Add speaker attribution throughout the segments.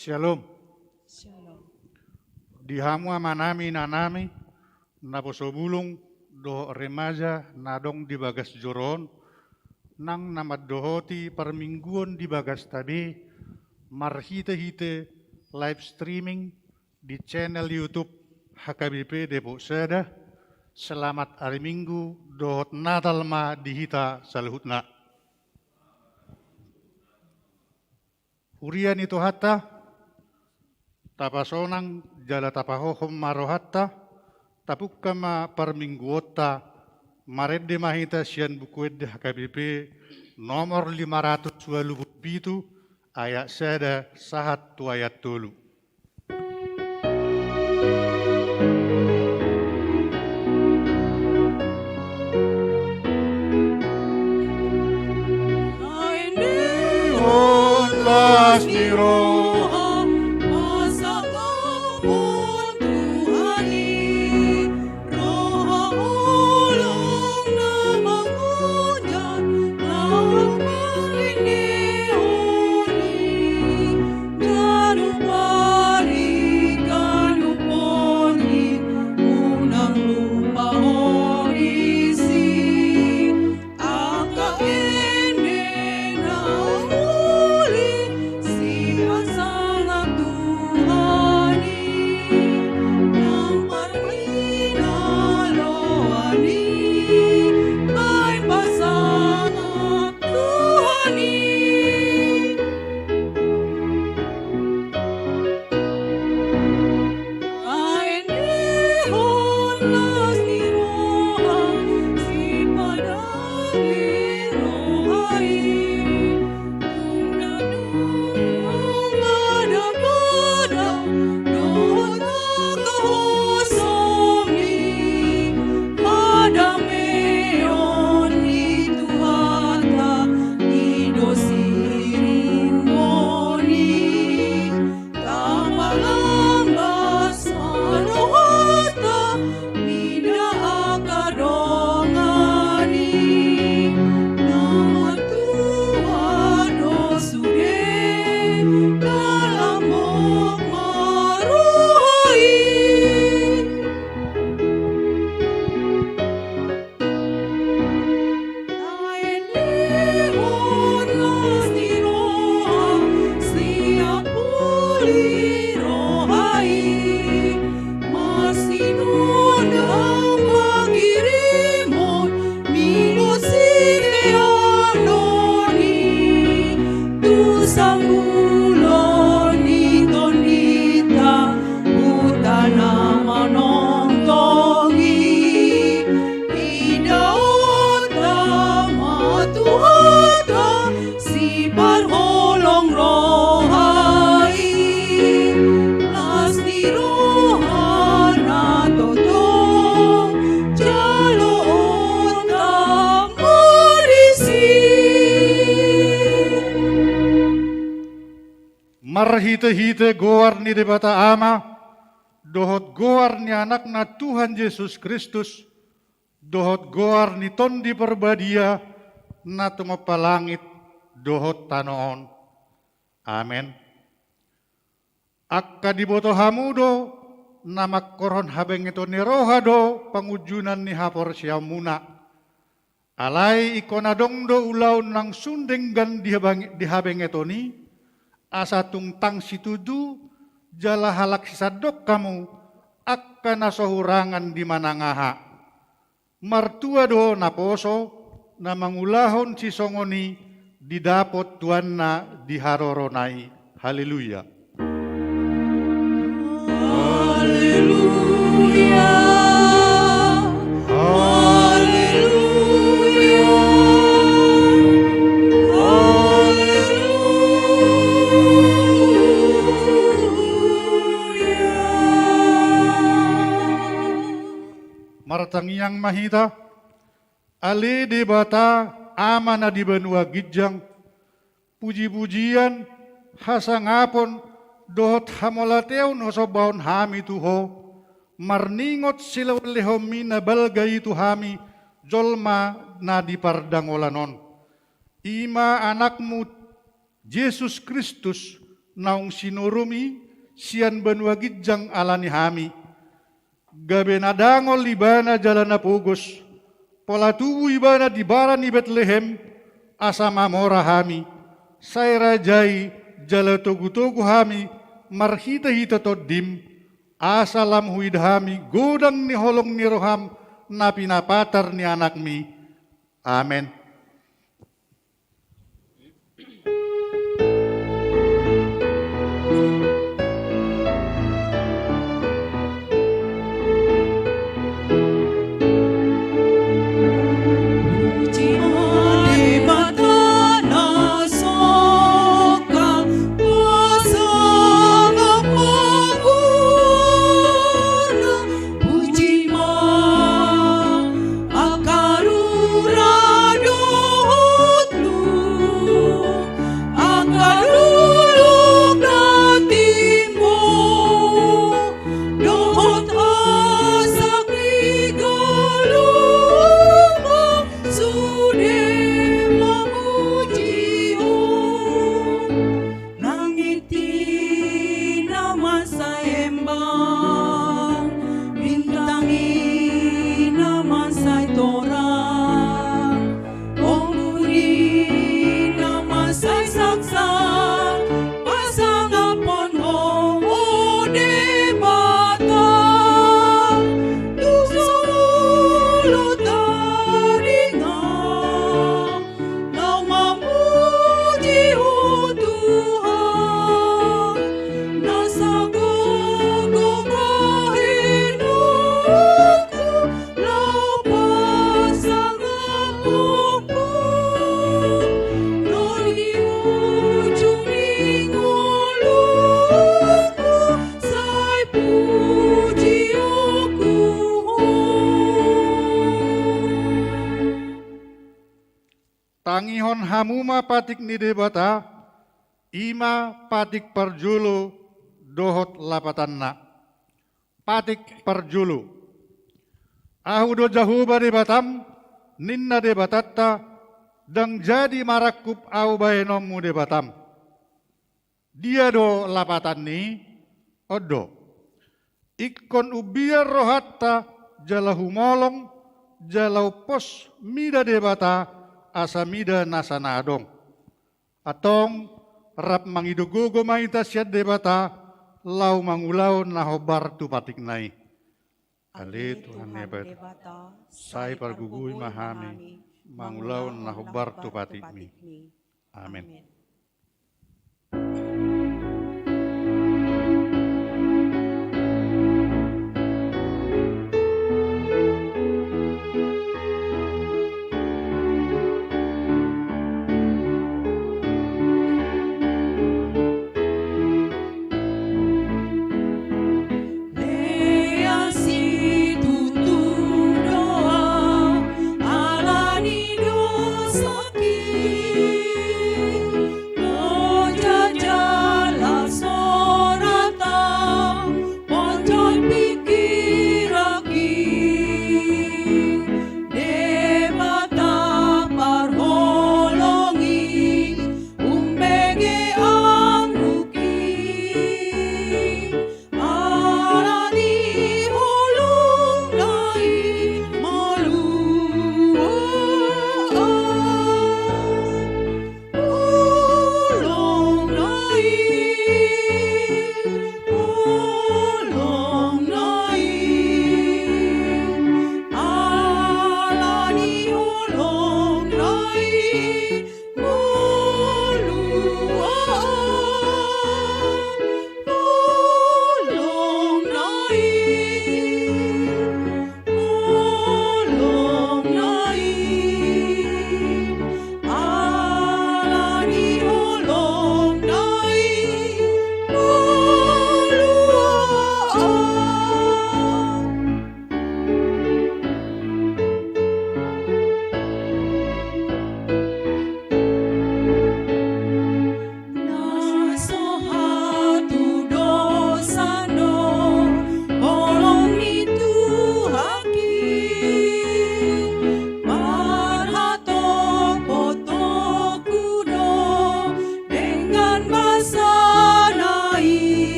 Speaker 1: Shalom.
Speaker 2: Shalom.
Speaker 1: Dihamu amanami nanami naposobulong do remaja nadong di bagas joron nang namaddohoti permingguan di bagas tabi marhite-hite live streaming di channel YouTube HKBP Depok Seda. Selamat hari Minggu dohot Natal ma dihita saluhutna. Urian itu hatta tapasonang jala tapahohom marohatta tapukkama permingguota maredde mahita sian bukuedde HKBP nomor 527 ayat seda sahat tu ayat tulu.
Speaker 2: Angka ini na uli, siya
Speaker 1: marhite-hite goar ni debata ama, dohot goar ni anak na Tuhan Yesus Kristus, dohot goar ni tondi perbadia na tumapalangit dohot tanoon. Amen. Akka diboto hamudo na makkoron habeng ito ni rohado pangujunan ni hapor siya muna. Alay ikonadong do ulaw ng sundenggan di habeng ito ni asa tungtang situdu jala halak sisadok kamu akka nasohurangan di manangaha. Martua do naposo na mangulahon si songoni didapot tuan na diharoronai. Haleluya.
Speaker 2: Haleluya. Haleluya.
Speaker 1: Martangiang mahita, ali di bata ama na di benua gijang, puji-pujian hasangapon dohot hamolateon hosobaon hami tuho, marningot silaw lehomi na balgay tu hami, jolma na di pardangolanon. Ima anakmu Yesus Kristus naung sinurumi sian benua gijang alani hami. Gabe nadangol ibana jalan pugos, pola tubuh ibana di baran di Bethlehem, asama mora hami, saya rajai jala togu-togu hami, marhita-hita todim, asalam huid hami, godang ni holong ni roham, na pinapatar ni anak mi. Amen. Tangihon hamuma patik ni debata, ima patik parjulu dohot lapatanna. Patik parjulu. Ahudo jahuba debatam, ninna debatatta, dang jadi marakup au baenomu debatam. Dia do lapatan ni, odo. Ikon ubiar rohatta, jalahu molong, jalau pos mida debata, asamida nasanadong. Atong rap mangidugogo maita siya debata lau mangulaw na hobar tu patik nai. Ali Tuhan hebat, say parguguy mahami, mangulaw na hobar tu patik mi. Amin.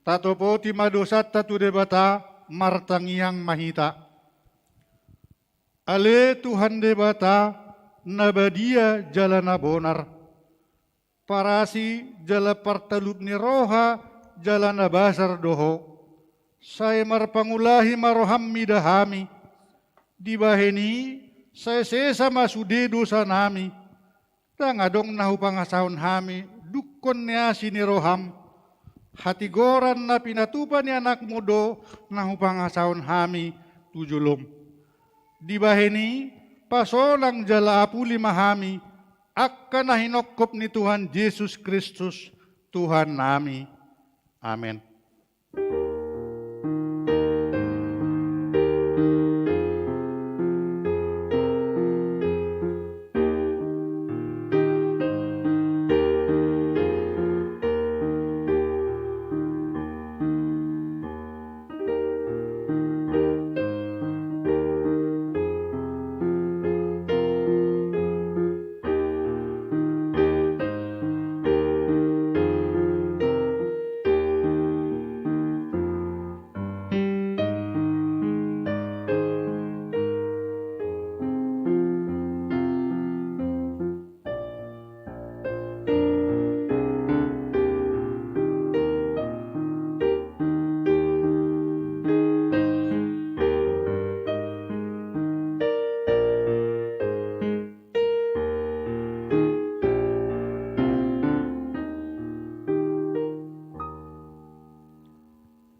Speaker 1: tatopo ti madosat tatu debata martangiang mahita. Ale Tuhan debata nabadia jalana bonar. Parasi jala partalut ni roha jalana basar doho. Saya marpangulahi maroham midahami. Dibaheni saya sesa masude dosa nami. Tangadong nahu pangasahon hami. Dukon niya siniroham. Hati goran na pinatupan ni anak mudo nahu pangasahon hami tujulom. Dibaheni pasolang jala apuli mahami. Akka na hinokop ni Tuhan Yesus Kristus, Tuhan nami. Amen.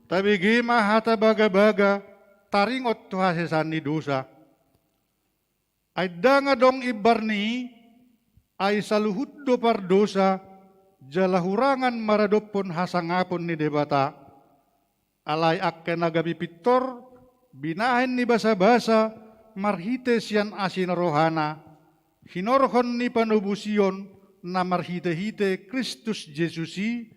Speaker 1: Tabigi mahata baga-baga, taringot to hasesan ni dosa. Ay danga dong ibarni, ay saluhut do par dosa, jalahurangan maradopon hasangapon ni debata. Alay akke nagabi pitor, binahin ni basa-basa, marhite siyan asin rohana. Hinorhon ni panubusion, na marhite-hite Kristus Jesusi,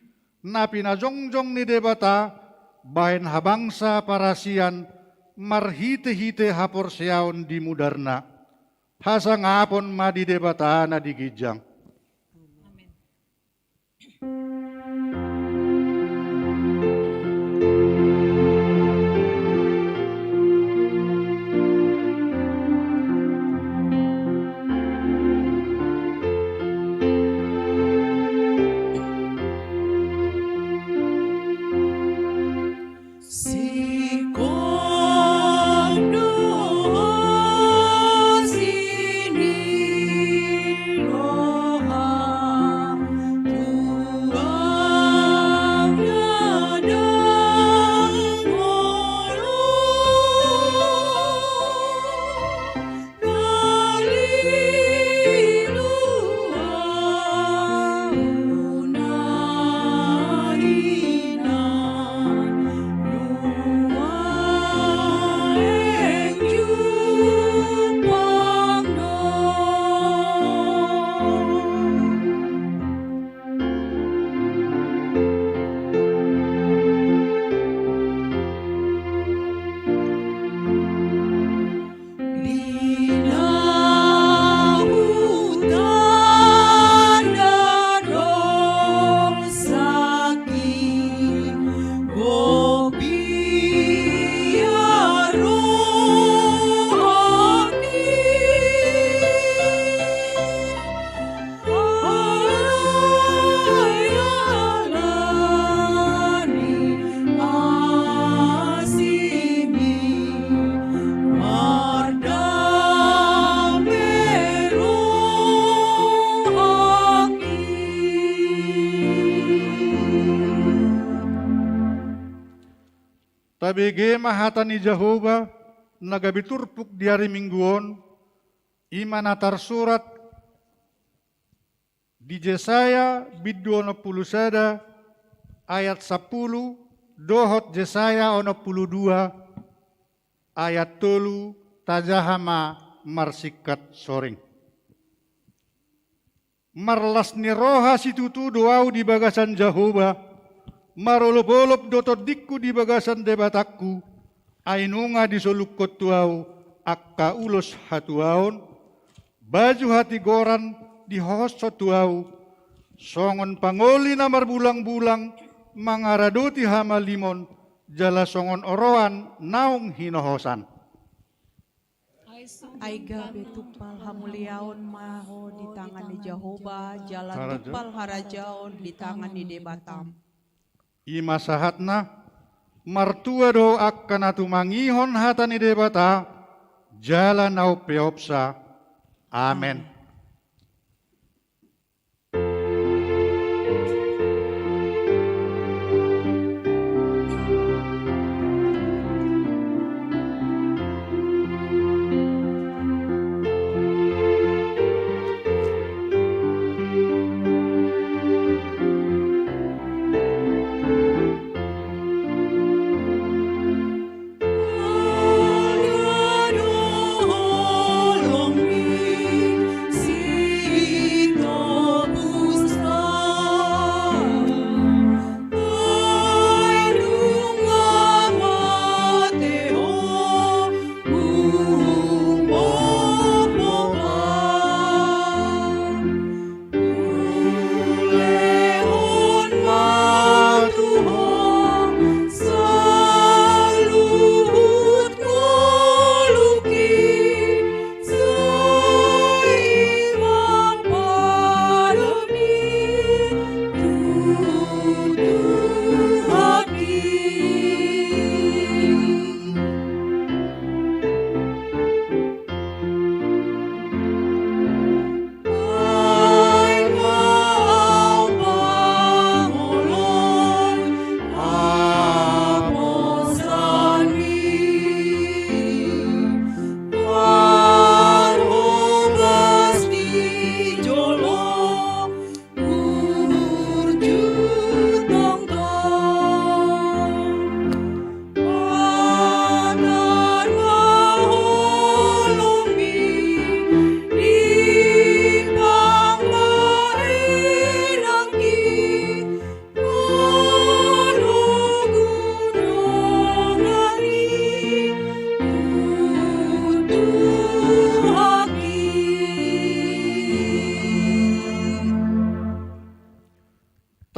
Speaker 1: na pinajongjong ni debata, bahen habangsa parasian marhite-hite hapor siaon di mudarna. Hasangapon madi debatana di gijang.
Speaker 2: Amen.
Speaker 1: Tabege mahata ni Jehovah nagabiturpuk di hari mingguon imanatar surat di Yesaya biduono puluh sada ayat 10 dohot Yesaya 22 ayat 3 tajahama marsikat soring. Marlas ni roha situtu doau di bagasan Jehovah. Marolop-olop dotot dikku di bagasan debatakku, ainunga di solukot tuau, akka ulos hatuaon, baju hati goran di hosot tuau, songon pangoli na marbulang-bulang, mangaraduti hamalimon jala songon oroan naung hinohosan.
Speaker 2: Aiga betupal hamuliaon maho di tangan ni Jehovah, jalan tupal harajaon di tangan ni Debatam.
Speaker 1: Ima sahatna martua do akan atumangihon hata ni Debata jalan au peopsa. Amen.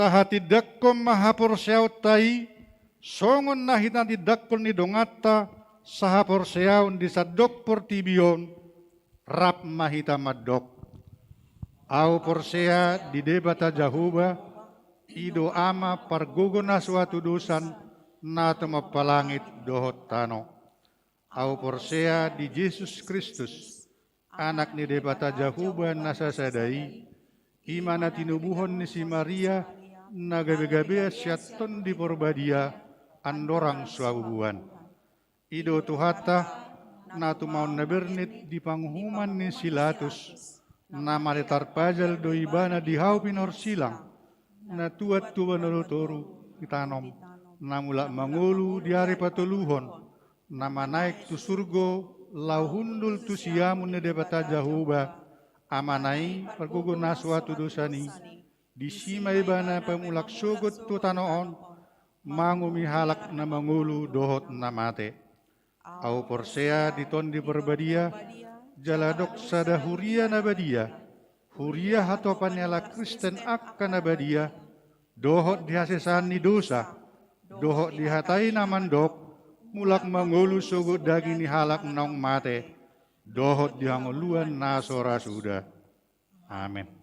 Speaker 1: Tahati dakkom mahapor seau tai, songon nahitan di dakkol ni dongata, sahapor seaun di sadok portibion, rap mahita madok. Au porsea di Debata Jehovah, ido ama parguguna suatu dusan, nato mapalangit dohot tano. Au porsea di Yesus Kristus, anak ni Debata Jehovah nasasadai, imana tinubuhon ni si Maria, nagabe-gabe syaton di porbadia andorang suabubuan. Ido tuhata natu maun nabernit di panghuman ni silatus nama letar pajal do ibana di haupin silang na tuat tuwa narutoru itanom namula mangulu di hari patuluhon nama naik tu surgo lauhundul tu siamun ne Debata Jehovah amanai pergugun suatu dosani di simay bana pamulak sugot tu tanoon mangumi halak na mangulu dohot na mate. Au porsea diton di perbadia jaladok sada huria na badia huria hatopan yala Kristen akan na badia dohot dihasesan ni dosa dohot dihatai na mandok mulak mangulu sugot daging ni halak naung mate dohot dihanguluan na sora suda. Amin.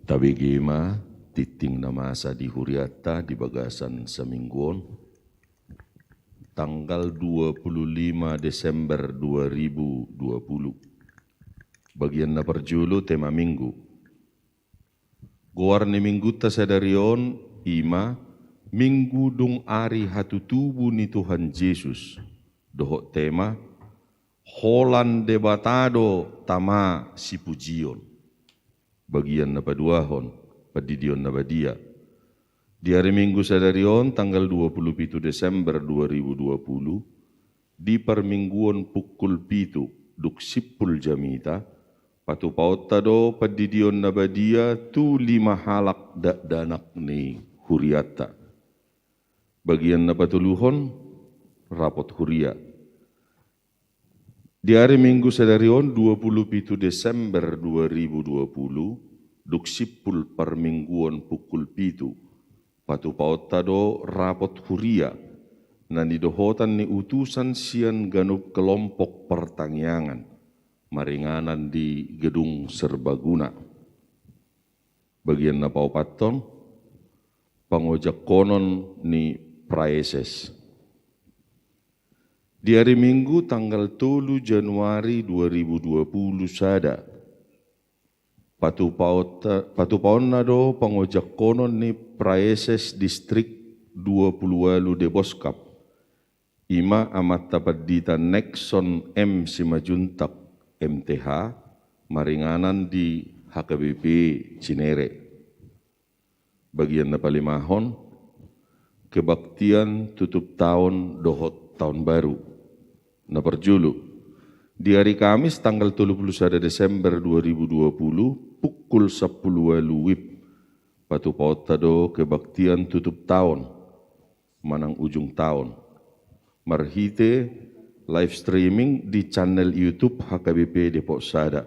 Speaker 3: Tabigima titing na masa di huriata di bagasan semingguan tanggal 25 Desember 2020. Bagian na perjulu tema minggu. Goar ni minggu ta sadarion ima minggu dung ari hatutubu ni Tuhan Yesus. Dohok tema holan debatado tama si pujion. Bagian na paduahon, padidion na badia. Di hari Minggu sadarion tanggal 27 Desember 2020, di permingguan pukul 7 duk sipul jamita, Patupaut tado padidion na badia tu 5 halak danak ni huriata. Bagian na patuluhon, rapot huria. Di hari Minggu sadarion 27 Desember 2020, duksipul permingguan pukul 7, patupaut tado rapot huria, na nidohotan ni utusan sian ganup kelompok pertangyangan, maringanan di gedung serbaguna. Bagian na paupaton, pangojak konon ni praeses. Di hari Minggu tanggal 3 Januari 2020 sada, patupaon na do pangojak konon ni praeses distrik 28 de Boskap, ima amat tapadita Nexon M Simajuntak MTH, maringanan di HKBP Cinere. Bagian na palimahon, kebaktian tutup tahun dohot tahun baru. Na perjulu, di hari Kamis tanggal 31 Desember 2020 pukul 10 WIB, patupaut tado kebaktian tutup tahun, manang ujung tahun. Marhite live streaming di channel YouTube HKBP Depok Sada.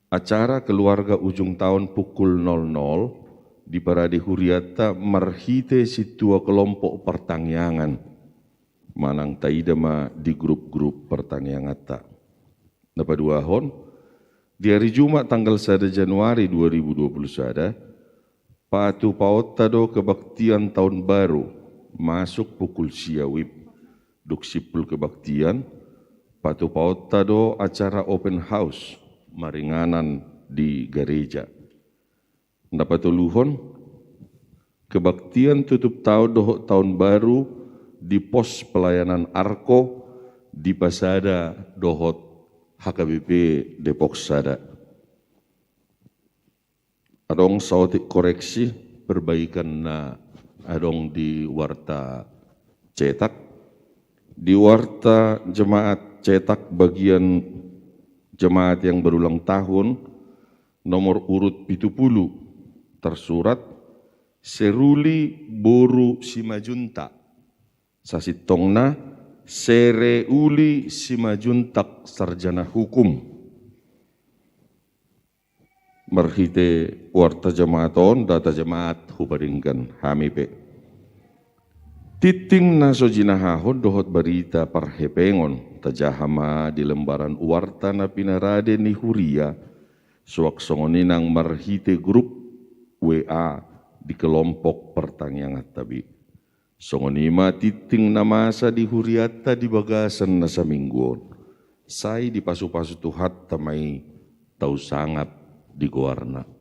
Speaker 3: Acara keluarga ujung tahun pukul 00 di Parade Huriata marhite situa kelompok pertangyangan. Manang taidama di grup-grup pertanyangata. Napaduahon, di hari Jumat tanggal 1 Januari 2021, patupaut tado kebaktian tahun baru masuk pukul siawib. Duksipul kebaktian, patupaut tado acara open house, maringanan di gereja. Napatuluhon, kebaktian tutup tahun dohok tahun baru di pos pelayanan Arko di Pasada dohot HKBP Depok Sada. Adong sautik koreksi perbaikan na adong di warta cetak. Di warta jemaat cetak bagian jemaat yang berulang tahun nomor urut 70 tersurat Seruli Boru Simajunta. Sasitongna Sereuli Simajuntak sarjana hukum. Marhite warta jamaaton data jemaat hubaringkan hamipe. Titing na sojinahahon dohot barita parhepengon tajahama di lembaran warta na pinarade ni Huria suak songoninang marhite grup WA di kelompok pertangyangan tabi. Songonima titing na masa di Huriata di bagasan na sa mingguon. Say di pasu-pasu tuhat tamay tau sangat di goarna.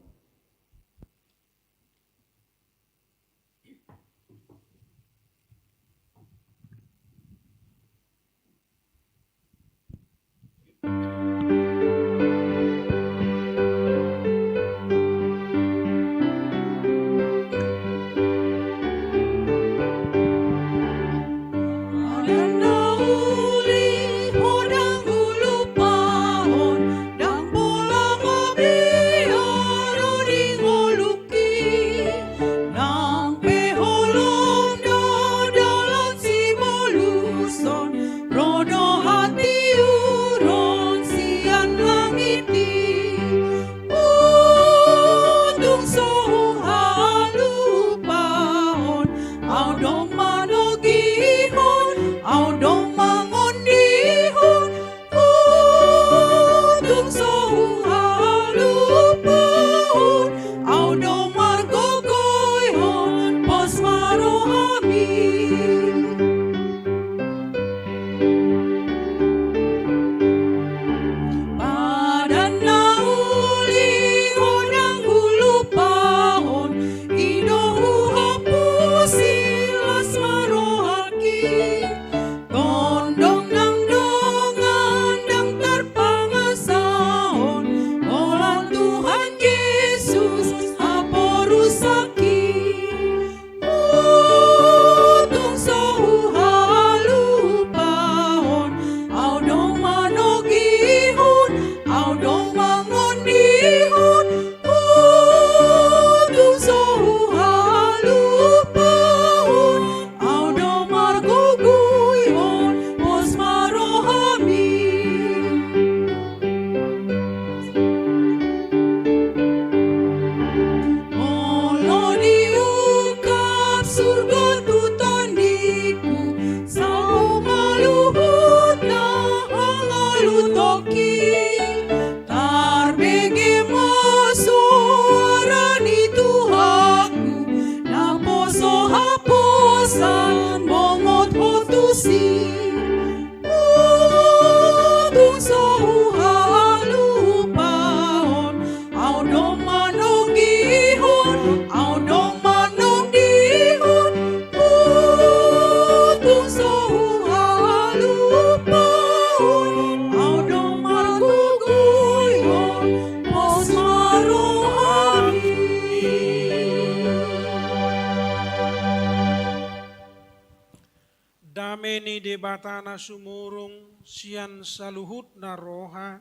Speaker 4: ni debatana sumurung sian saluhut na roha.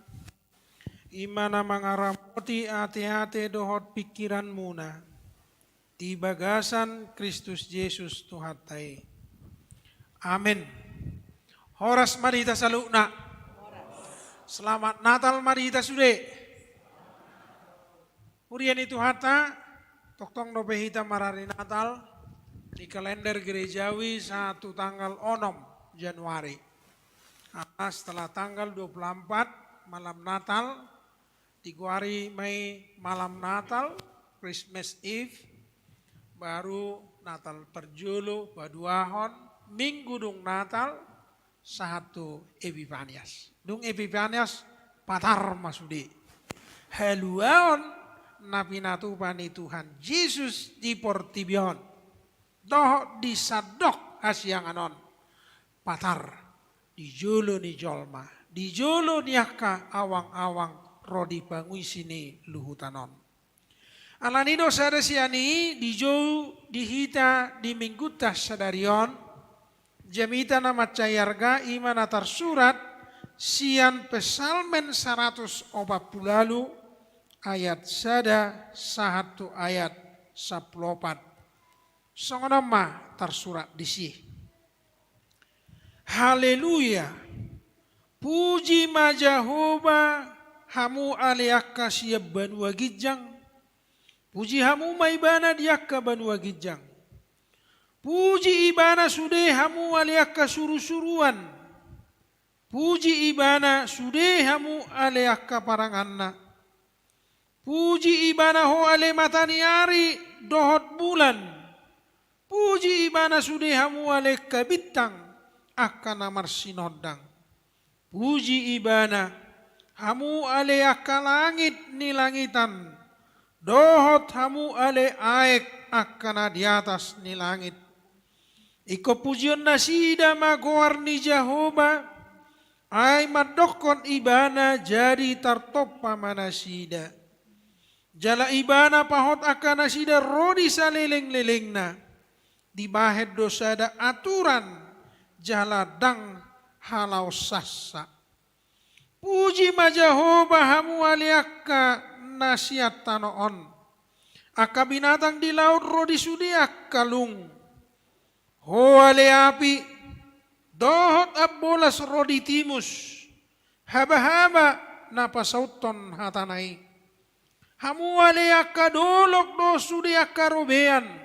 Speaker 4: Imana mangaramoti ate-ate dohot pikiran muna. Di bagasan Kristus Yesus Tuhatai. Amin. Horas marita salukna. Selamat Natal marita sude. Urian itu hata, toktong dobehita marari Natal di kalender gerejawi 1 tanggal 6 Januari. Setelah tanggal 24 malam Natal, 3 hari Mei malam Natal, Christmas Eve, baru Natal perjulu, baduahon, minggu dung Natal, 1 Epifanias. Dung Epifanias patar masudi. Haluaon napi natupani Tuhan Yesus di portibion. Doh disadok asianganon. Patar di jolo ni jolma. Di jolo ni akka awang-awang rodi bangui sini luhutanon. Alanido sada siani di jou dihita di mingguta sadarion. Jamita nama cayarga iman atar surat sian pesalmen 140 ayat sada 1 ayat 14. Songonoma tersurat di sini. Haleluya. Puji majahoba hamu aliaka siap banua gijang. Puji hamu maibana diaka banua gijang. Puji ibana sude hamu aliaka suru-suruan. Puji ibana sude hamu aliaka paranganna. Puji ibana ho ale mataniari dohot bulan. Puji ibana sude hamu ale kabitang akan amar sinodang. Puji ibana hamu ale akka langit ni langitan. Dohot hamu ale aek akan di atas ni langit. Iko pujion nasida magoar ni Jehovah. Ay madokon ibana jadi tartopa manasida. Jala ibana pahot akan nasida rodi saleleng-lelengna. Di bahet dosada aturan jala dang halau sassa. Puji majahoba hamu aliaka nasiat tanoon. Aka binatang di laut rodi sudiak kalung. Ho ale api dohot abbolas rodi timus. Haba-haba napasauton hatanai. Hamu ale aka dolok do sudiak karobean.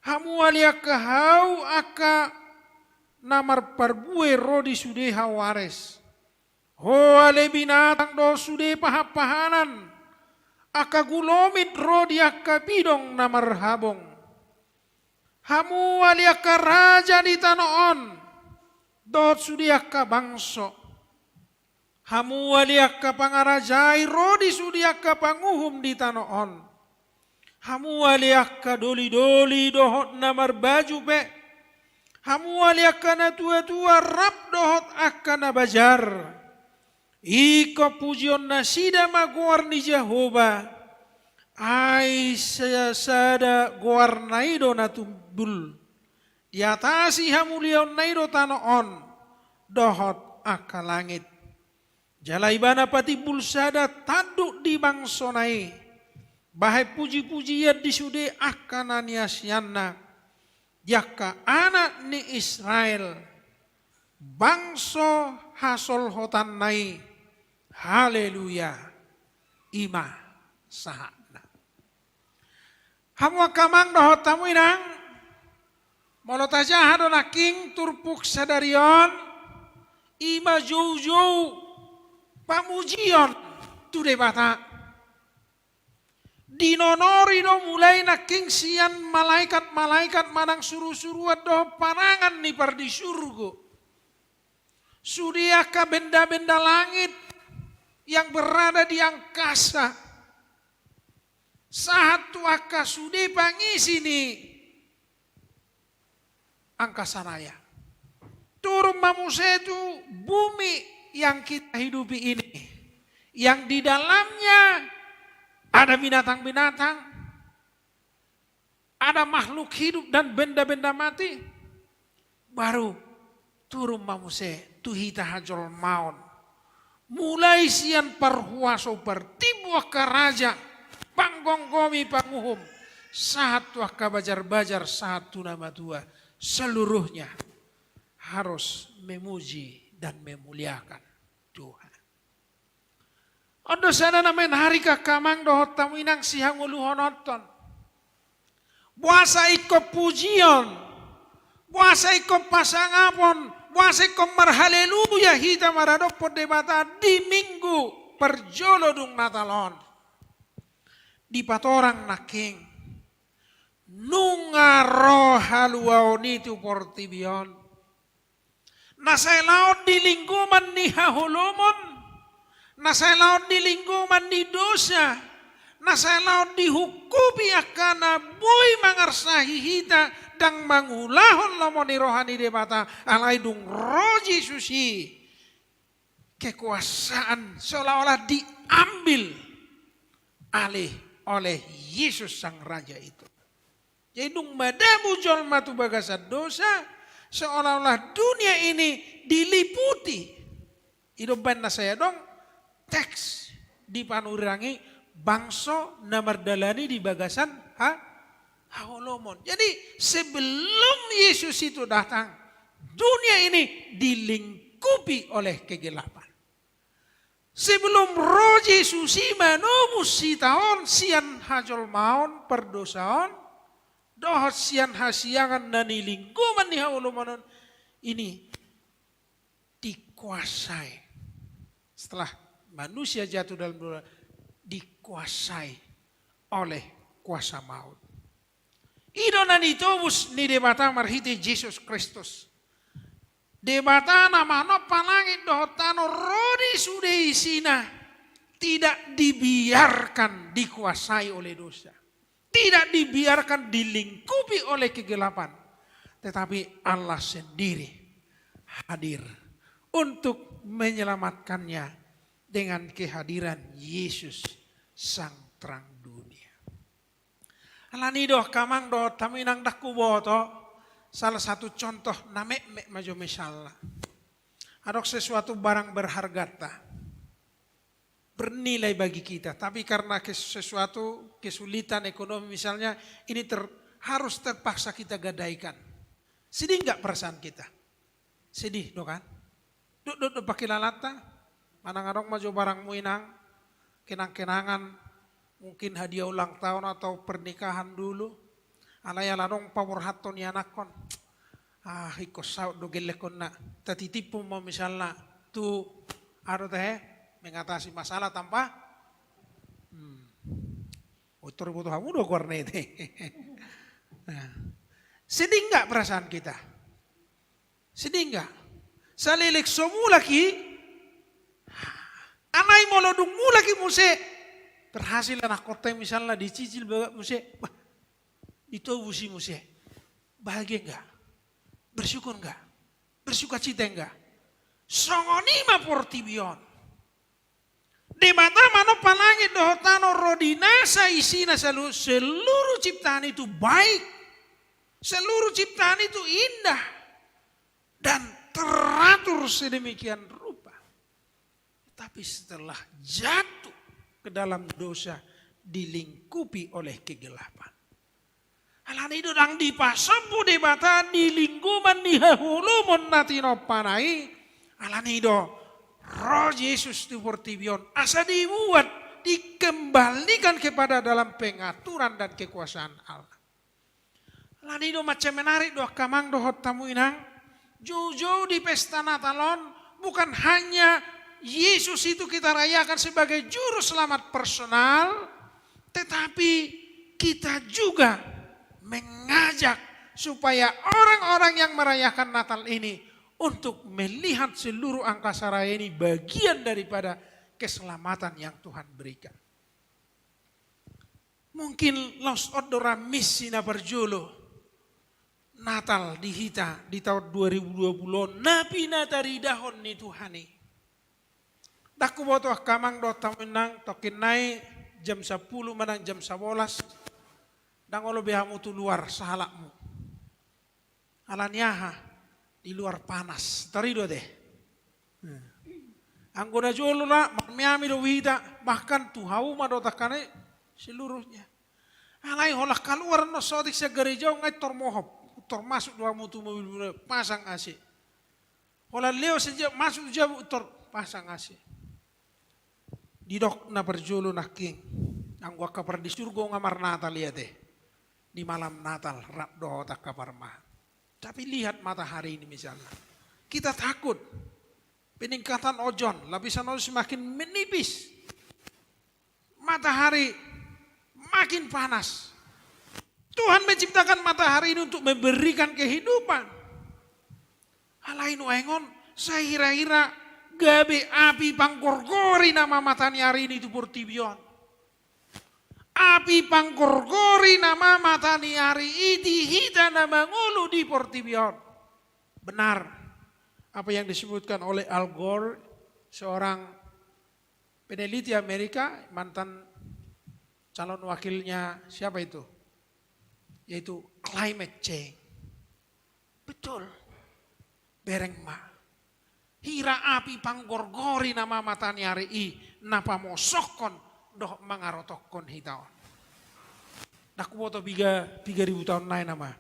Speaker 4: Hamu ali akka hau akka namar parbue rodi sude hawares. Ho ale binatang do sude pahapahanan. Akka gulomit rodi akka pidong namar habong. Hamu ali akka raja di tanoon. Dot sude akka bangso. Hamu ali akka pangarajai rodi sude akka panguhum di tanoon. Hamu ali akka doli-doli dohot namar baju pe. Hamu ali akka na tua-tua rap dohot akka na bajar. Iko pujion nasida maguar ni Jehovah. Ay sada guar naido na tumbul. Di atasi hamulion naido tanoon. Dohot akka langit. Jala ibana pati bulsada tanduk di bangsonai. Bahai puji-pujian disude akan aniasianna. Jaka anak ni Israel. Bangso hasol hotan nai. Haleluya. Ima sahana. Hamu kamang dohot tamu inang. Molotaja hadona king turpuk sadarion. Ima jou-jou. Pamujion. Tude bata. Dinonori do mulai na king sian malaikat-malaikat manang suruh-suruat do parangan ni pardi surga. Sudiaka benda-benda langit yang berada di angkasa. Satu aka sudi pangisi ni angkasa raya. Turun mamusetu bumi yang kita hidupi ini. Yang di dalamnya ada binatang-binatang, ada makhluk hidup dan benda-benda mati. Baru turun mamuse tuhita hajol maon. Mulai sian parhuaso bertibuah ke raja, panggonggomi panguhum, saat tuah kabajar-bajar saat nama tua, seluruhnya harus memuji dan memuliakan Tuhan. Odo sana namen hari kakamang dohot tamu inang sihang uluhonoton. Buasa iko pujion, buasa iko pasangapon, buasa iko marhaleluya hita maradok perdebata di minggu perjolo dung natalon. Di patorang naking nungaro haluau nitu portibion. Nasay laon di lingkuman ni hahulumon, nasay laon di lingkuman ni dosa, nasay laon di hukumi akana boy mangarsahi hita dang mangulahon lomoni rohani debata alai dung roji susi. Kekuasaan seolah-olah diambil alih oleh Yesus sang Raja itu. Jadi dung madamu jolma tu bagasan dosa, seolah-olah dunia ini diliputi. Hidupan na saya dong teks dipanurangi bangso namardalani di bagasan Holomon. Jadi sebelum Yesus itu datang, dunia ini dilingkupi oleh kegelapan. Sebelum roh Yesus manubus si tahun sian hajol maun perdosaon, dohot sian hasiangan nani lingkuman ni Holomonon ini dikuasai. Setelah manusia jatuh dalam dosa, dikuasai oleh kuasa maut. Idonan itobus ni debata marhiti Yesus Kristus. Debata nama no palangit dohotano rodi sudah isina tidak dibiarkan dikuasai oleh dosa. Tidak dibiarkan dilingkupi oleh kegelapan. Tetapi Allah sendiri hadir untuk menyelamatkannya dengan kehadiran Yesus sang terang dunia. Alani doh kamang doh taminang daku boto. Salah satu contoh namek maju misalnya. Adok sesuatu barang berharga tak. Bernilai bagi kita. Tapi karena sesuatu kesulitan ekonomi misalnya. Ini harus terpaksa kita gadaikan. Sedih enggak perasaan kita? Sedih doh kan? Duk pakai lalata. Manang-adok maju barang muinang. Kenang-kenangan. Mungkin hadiah ulang tahun atau pernikahan dulu. Alaya larong pawor haton ni anakon. Iko saut do gelekon na. Tatitipu mo misalnya tu aro teh mengatasi masalah tanpa utur butuh kamu do kornete. Sedih enggak perasaan kita? Sedih enggak? Salilik semula ki anai molodung mula ki muse berhasil anak kota misalnya dicicil baga muse. Itu busi musia. Bahagia enggak? Bersyukur enggak? Bersuka cita enggak? Songonima portibion. Di mata mano palangit dohotano rodinasa isina seluruh ciptaan itu baik. Seluruh ciptaan itu indah. Dan teratur sedemikian rupa. Tapi setelah jatuh ke dalam dosa dilingkupi oleh kegelapan. Alan itu dang dipasampu di bata di lingkungan di hahulumon natino panai. Alan itu roh Yesus itu portibion asa dibuat dikembalikan kepada dalam pengaturan dan kekuasaan Allah. Alan itu macam menarik doa kamang dohot tamu inang. Jauh-jauh di pesta Natalon bukan hanya Yesus itu kita rayakan sebagai juru selamat personal, tetapi kita juga mengajak supaya orang-orang yang merayakan Natal ini untuk melihat seluruh angkasa raya ini bagian daripada keselamatan yang Tuhan berikan. Mungkin los odora missina berjolo Natal di hita di tahun 2020 napi natari dahon ni Tuhani. Daku boto kamang do taminang tokin nai jam 10 manang jam 11. Dan kalau behamu tu luar sahalakmu. Alanyaha di luar panas. Tarido deh. Anggoda jolo lah, miami do wita, bahkan tuhau mado takane seluruhnya. Alai holah keluar no sotik sa gereja ngai tormohop, masuk dua mutu mobil pasang AC. Holah leo sejak masuk jam pasang AC. Didok na berjolo na king. Anggo kapar di surga ngamar Natal lihat deh. Di malam Natal rak doh tak kapar mah. Tapi lihat matahari ini misalnya. Kita takut. Peningkatan ozon, lapisan ozon semakin menipis. Matahari makin panas. Tuhan menciptakan matahari ini untuk memberikan kehidupan. Alain waengon, saya kira-kira gabe api pangkorgori nama matani hari ini itu portibion. Api pangkorgori nama matani hari ini hita nama ngulu di portibion. Benar. Apa yang disebutkan oleh Al Gore, seorang peneliti Amerika, mantan calon wakilnya siapa itu? Yaitu climate change. Betul. Bereng ma. Hira api panggorgori nama matani hari i, napa mosokon doh mangarotokon hitaon. Dakuboto 3.000 tahun lain nama.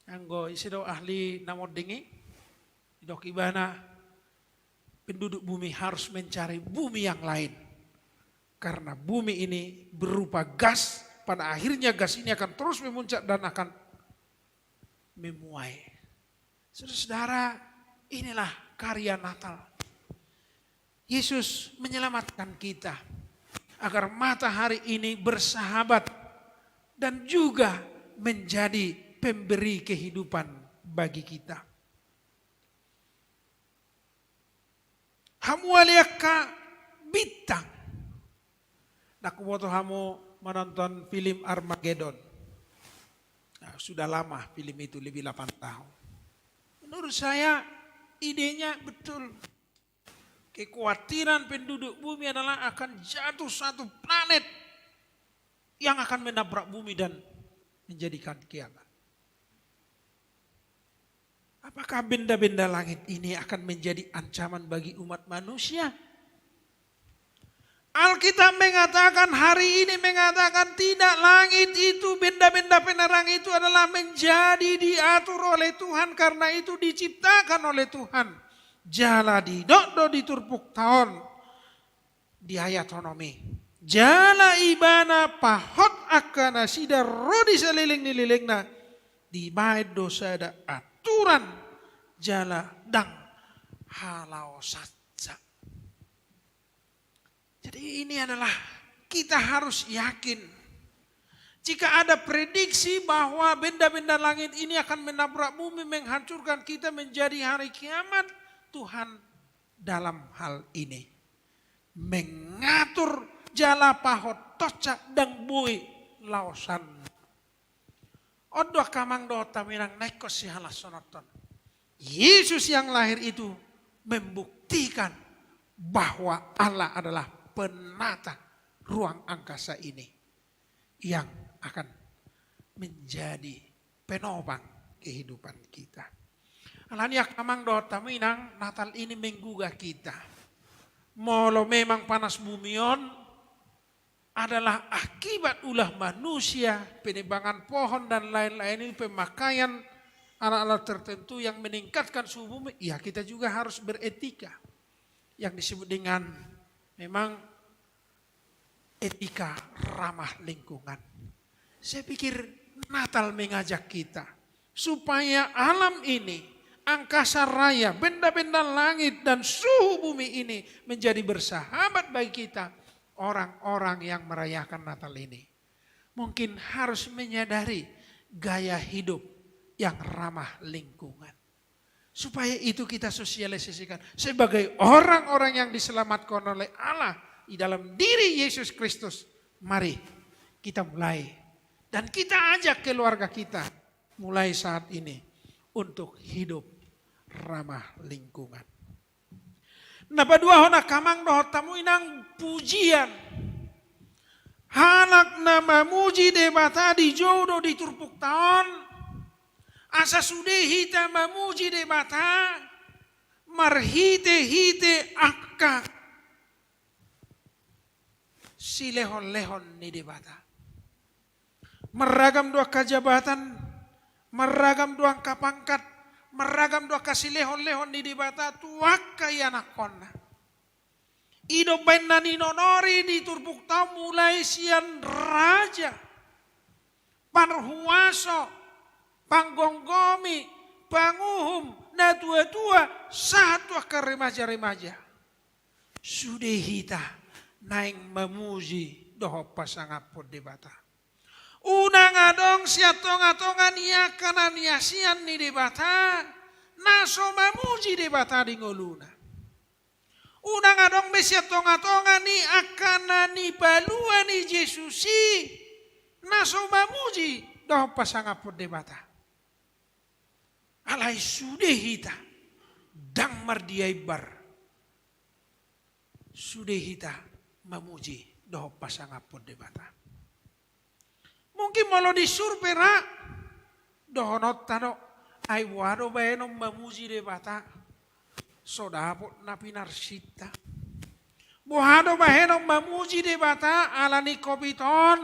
Speaker 4: Anggo isido ahli namod dingi. Dok ibana penduduk bumi harus mencari bumi yang lain. Karena bumi ini berupa gas, pada akhirnya gas ini akan terus memuncak dan akan memuai. Saudara-saudara, inilah karya Natal. Yesus menyelamatkan kita agar matahari ini bersahabat dan juga menjadi pemberi kehidupan bagi kita. Hamu aliaka bintang. Aku foto hamu menonton film Armageddon. Nah, sudah lama film itu, lebih 8 tahun. Menurut saya idenya betul. Kekhawatiran penduduk bumi adalah akan jatuh satu planet yang akan menabrak bumi dan menjadikan kiamat. Apakah benda-benda langit ini akan menjadi ancaman bagi umat manusia? Alkitab mengatakan hari ini mengatakan tidak, langit itu, benda-benda penerang itu adalah menjadi diatur oleh Tuhan karena itu diciptakan oleh Tuhan. Jala di do diturpuk tahun di ayat honomi. Jala ibana pahot akana sidar rodi seliling nililingna di bait dosa ada aturan jala dang halau saja. Jadi ini adalah kita harus yakin. Jika ada prediksi bahwa benda-benda langit ini akan menabrak bumi, menghancurkan kita menjadi hari kiamat, Tuhan dalam hal ini mengatur jala pahot tocak dan bui lausan. Odo kamang do tamirang nekos si halas sonoton. Yesus yang lahir itu membuktikan bahwa Allah adalah penata ruang angkasa ini yang akan menjadi penopang kehidupan kita. Alanya kamang do taminang Natal ini menggugah kita. Molo memang panas bumion adalah akibat ulah manusia, penebangan pohon dan lain-lain ini, pemakaian alat-alat tertentu yang meningkatkan suhu bumi. Ya, kita juga harus beretika yang disebut dengan memang etika ramah lingkungan. Saya pikir Natal mengajak kita supaya alam ini, angkasa raya, benda-benda langit dan suhu bumi ini menjadi bersahabat bagi kita. Orang-orang yang merayakan Natal ini mungkin harus menyadari gaya hidup yang ramah lingkungan. Supaya itu kita sosialisasikan sebagai orang-orang yang diselamatkan oleh Allah di dalam diri Yesus Kristus. Mari kita mulai dan kita ajak keluarga kita mulai saat ini untuk hidup ramah lingkungan. Nah, padua hona kamang doh tamu inang pujian. Hanak nama muji debata di jodoh di turpuk tahun. Asa sudah hita memuji de bata, marhite-hite akka. Si lehon-lehon ni de bata. Meragam doa kajabatan, meragam doa kapangkat, meragam doa kasih lehon-lehon ni de bata, tuak kaya nakona. Ido benani nonori di turbuk tau mulai sian raja. Panhuaso, panggonggomi, panguhum, na tua-tua, satu akar remaja-remaja. Sudah hita naing memuji doho pasangapod de bata. Unang adong siatonga-tonga niya kanan sian ni de bata, naso memuji de bata di ngoluna. Unang adong besia tonga-tonga ni akana ni balua ni Yesusi, naso memuji doho pasangapod de bata. Alai sudah hita dang mardiai bar. Sudah hita memuji doho pasangapod de bata. Mungkin malah disurpera doho notano ai wado baeno memuji de bata. Sodapot na pinarsita. Buhado baheno memuji de bata alani kopiton.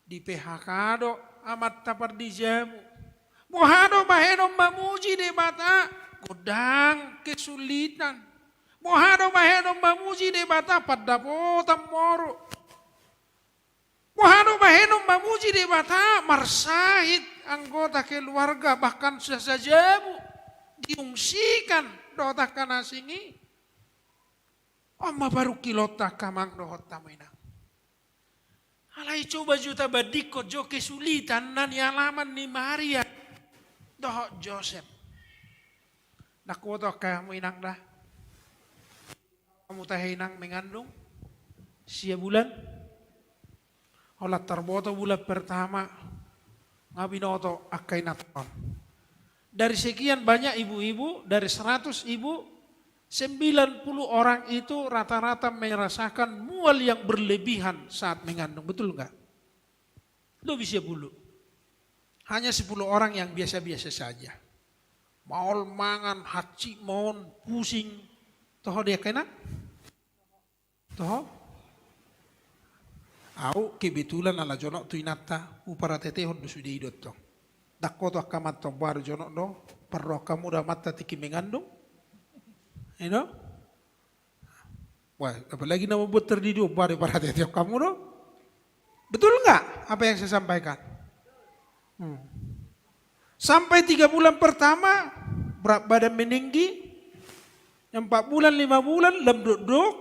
Speaker 4: Di PHK do amat tapar di jamu. Buhado baheno memuji de bata godang kesulitan. Buhado baheno memuji de bata pada potam moro. Buhado baheno memuji de bata marsahid anggota keluarga bahkan sesajamu. Diungsikan doa kana singi. Amma baru kilota kamang doa taminang. Alai coba juta badiko jo kesulitan nan alaman ni Maria doa Joseph. Nakuto kamu inang dah. Kamu tahinang mengandung sia bulan. Olah terboto bulan pertama ngabinoto akai naton. Dari sekian banyak ibu-ibu, dari 100 ibu, 90 orang itu rata-rata merasakan mual yang berlebihan saat mengandung. Betul enggak? Lo bisa bulu. Hanya 10 orang yang biasa-biasa saja. Maul mangan, haci, mohon, pusing. Toho dia kena? Toho? Au kebetulan ala jonok tuinata upara tetehon sudah hidot toh. Dakoto akamat to baru jonok do perro kamu dah mata tiki mengandung, you know? Wah, apalagi nama buat terdidik baru pada tiap kamu do, betul enggak apa yang saya sampaikan? Sampai 3 bulan pertama berat badan meninggi, 4 bulan 5 bulan lemduk-duk,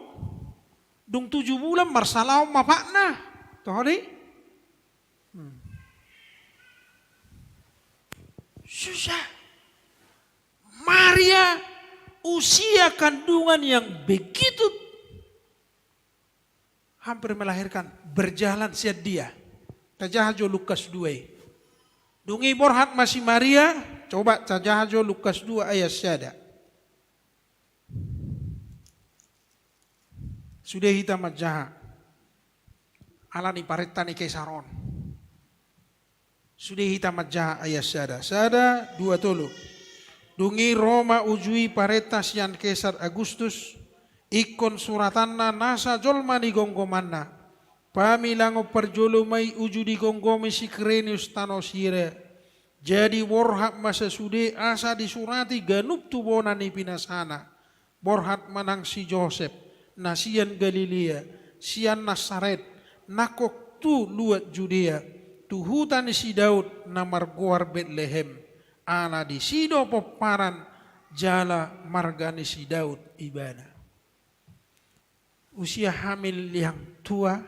Speaker 4: dung 7 bulan marsalau mapakna, toh ni. Susah. Maria usia kandungan yang begitu hampir melahirkan berjalan siat dia. Tajahajo Lukas 2. Dungi borhat masih Maria, coba tajahajo Lukas 2 ayat syada. Sudah hitam jaha. Alani paretani kesaron. Sudah hitam jaha ayat syada. Syada 2 tolu. Dungi Roma ujui paretas yang Kesar Agustus. Ikon suratanna nasa jolma di gonggomanna. Pamilango perjolumai uju di gonggomi si Krenius tanosire. Jadi borhat masa sude asa disurati ganup tubona ni pinasana. Borhat manang si Joseph. Nasian Galilea. Sian Nasaret. Nakok tu luat Judea. Tuhutan si Daud namar goar Bethlehem. Ana di sido peparan jala margani si Daud ibana. Usia hamil yang tua,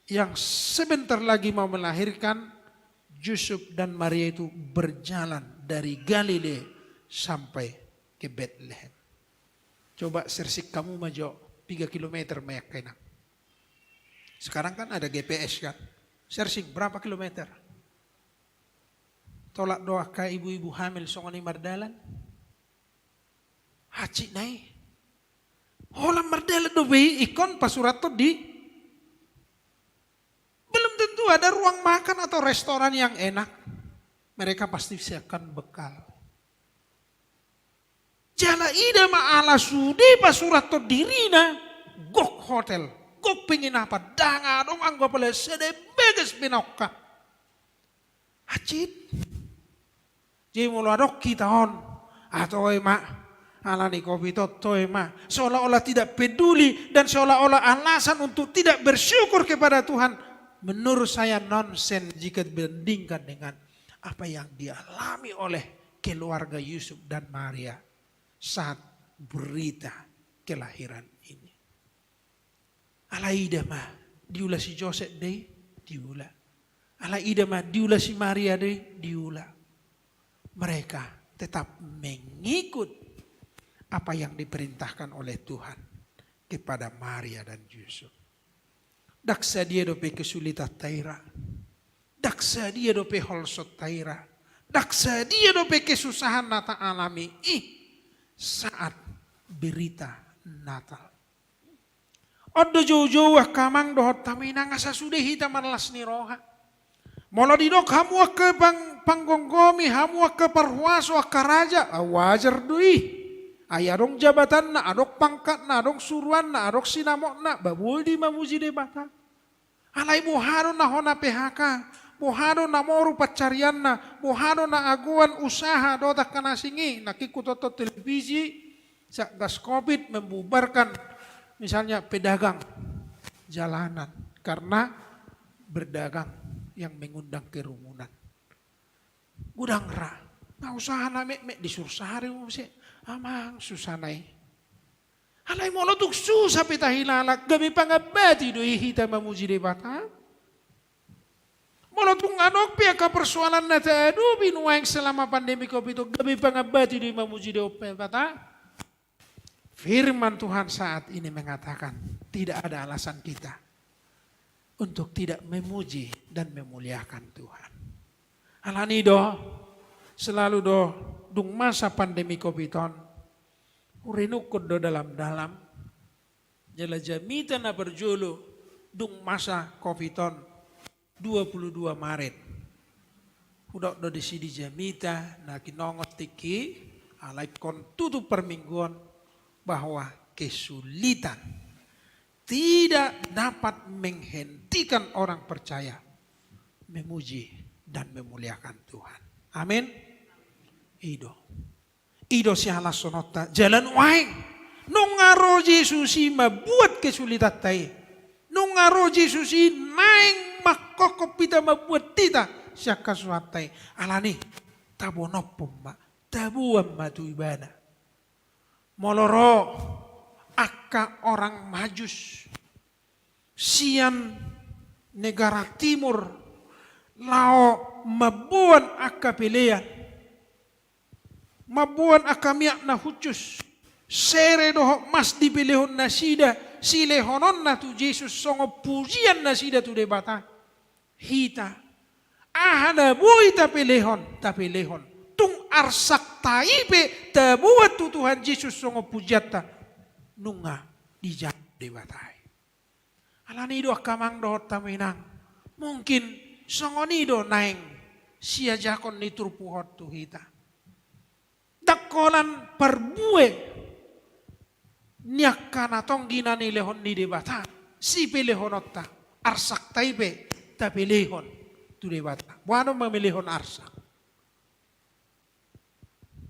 Speaker 4: yang sebentar lagi mau melahirkan, Yusuf dan Maria itu berjalan dari Galilea sampai ke Bethlehem. Coba sersik kamu maju 3 kilometer mayak kena. Sekarang kan ada GPS kan. Sersing berapa kilometer? Tolak doa ka ibu-ibu hamil songoni mardalan. Haci nai. Holam mardalan do bei ikon pasurat to di. Belum tentu ada ruang makan atau restoran yang enak. mereka pasti siapkan bekal. Jala ida ma'ala sudi pasurat to dirina gok hotel, gok penginapan, danga dong anggap oleh sede beges binokka. Acit, jadi mulu adok kita on, atau emak, alani kopi to emak, seolah-olah tidak peduli dan seolah-olah alasan untuk tidak bersyukur kepada Tuhan. Menurut saya nonsen jika dibandingkan dengan apa yang dialami oleh keluarga Yusuf dan Maria saat berita kelahiran ini. Alaida mah diulah si Joseph deh, diulah. Alaida mah diulah si Maria deh, diulah. Mereka tetap mengikut apa yang diperintahkan oleh Tuhan kepada Maria dan Yusuf. Daksa dia dope kesulitan taira. Daksa dia dope holsot taira. Daksa dia dope kesusahan nata alami. Saat berita Natal. Odo jauh-jauh kamang dohot tamina ngasa sudah hita marlas ni roha. Molo didok hamu ke panggonggomi, hamu ke parhuaso ke raja, wajar dui. Ayadong jabatan na, adok pangkat na, adok suruan na, adok sinamok na, babul di mamuji debata. Alay buhado na hona PHK, buhado na moru pacarian na, buhado na aguan usaha dotak kanasingi, nakikutoto televisi, gas COVID membubarkan misalnya pedagang jalanan karena berdagang yang mengundang kerumunan. Gudang ra, na usaha na mek disuruh sehari sih, amang susah naik. Alay mo lotuk susah pita hilalak, gami pangabati do ihita mamuji debata. Molotung anok pihak persoalan na taadu binuang selama pandemi COVID itu gami pangabati do mamuji debata. Firman Tuhan saat ini mengatakan tidak ada alasan kita untuk tidak memuji dan memuliakan Tuhan. Alani do selalu do dung masa pandemi COVID urinukod do dalam-dalam jala jamita na berjolo dung masa COVID 22 Maret. Udok do disidi jamita na kinongot tiki alay kon tutup permingguan bahwa kesulitan tidak dapat menghentikan orang percaya memuji dan memuliakan Tuhan. Amin. Ido si halas sonota jalan waing. Nung ngaro Yesus mabuat kesulitan tay. Nung ngaro Yesus naing makokop pita mabuat tita siya kasuatay. Alani tabonopom ma tabuam matuibana. Moloro akka orang Majus, sian negara timur, lao mabuan akka pilihan, mabuan akka miak na hucus, sere doho mas dipilihon na sida, silehonon na tu Jesus songo pujian na sida tu debata, hita, ahana buhay tapilihon. Tung arsak taipe tabuat tu Tuhan Yesus songo pujata nunga dijak debatai. Alani do kamang do taminang mungkin songo nido naing sia jakon ni turpuhot tu hita. Dakolan perbue nyakana tonggina ni lehon ni debata si pelehonota arsak taipe tapi lehon tu debata. Buano memilihon arsak.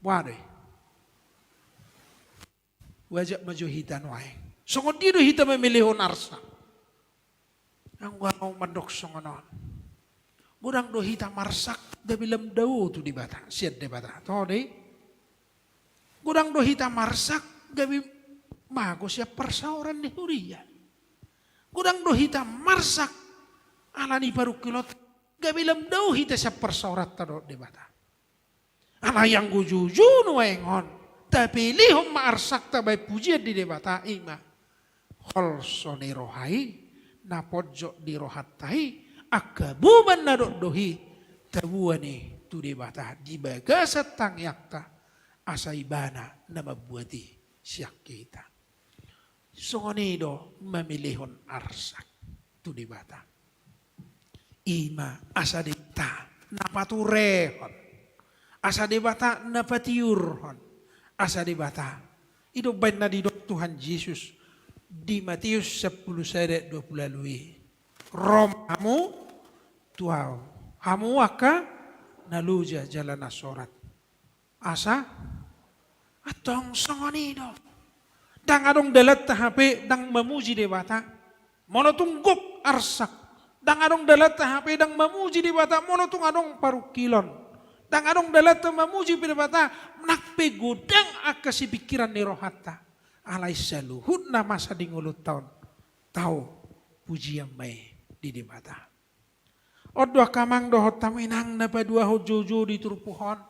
Speaker 4: Waduh, wajak maju hitan wae. Songon dino hita memilih narsa. Ang mau mandok songonon. Gudang do hita marsak da bilam daw tu di bata, siat di bata. Toh deh. Gudang do hita marsak gabi mago siap persauran di huria. Gudang do hita marsak alani paru kilot gabi lam daw hita siap persaurat tado di bata. Ala yang gujuju nuengon, tapi lihom maarsak tabay pujian di debata ima. Holsoni rohai, napojok di rohatai, akabuban nadok dohi, tabuani tu debata di bagasat tang yakta, asaibana nama buati siak kita. Sonido memilihon arsak tu debata. Ima asadita napature hon. Asa debata napatiur hon. Asa debata. Itu bain na didok Tuhan Yesus di Matius 10:20. Rom hamu tuau. Hamu aka naluja jalan asorat. Asa atong songonido. Dang adong dalat tahape dang memuji debata. Monotungguk arsak. Dang adong dalat tahape dang memuji debata. Monotung adong parukilon. Dang adong dalat memuji debata. Nakpe gudang akasi pikiran ni rohata. Alai saluhut na masa di ngulut tahun. Tahu puji yang may di debata. Odo kamang dohot taminang na padua hojojo di turpuhon.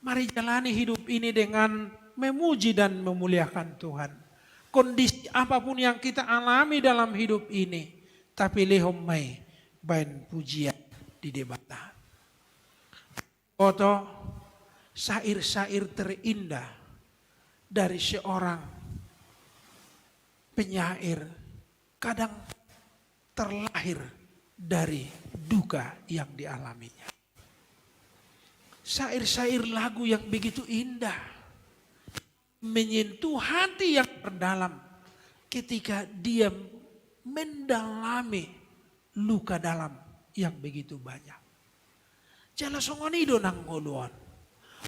Speaker 4: Mari jalani hidup ini dengan memuji dan memuliakan Tuhan. Kondisi apapun yang kita alami dalam hidup ini. Tapi lehom may bain pujian di debata. Oto sair-sair terindah dari seorang penyair kadang terlahir dari duka yang dialaminya. Syair-syair lagu yang begitu indah menyentuh hati yang terdalam ketika dia mendalami luka dalam yang begitu banyak. Jala songonido nang ngoluan.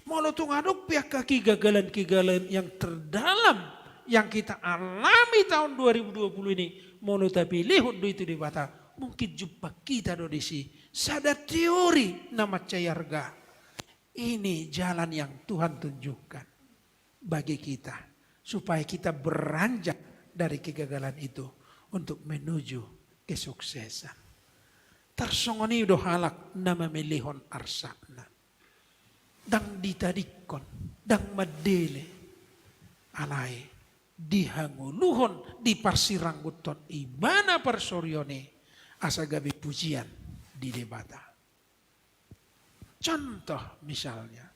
Speaker 4: Molotung aduk pihak kegagalan-kegagalan yang terdalam yang kita alami tahun 2020 ini. Molo tapi lihut do itu di bata. Mungkin jumpa kita do disi. Sada teori nama cayarga. Ini jalan yang Tuhan tunjukkan bagi kita. Supaya kita beranjak dari kegagalan itu untuk menuju kesuksesan. Tersongoni do halak nama melihon arsakna. Dang ditadikon, dang madele. Alai dihanguluhon di parsirangguton ibana parsorione asa gabi pujian di debata. Contoh misalnya,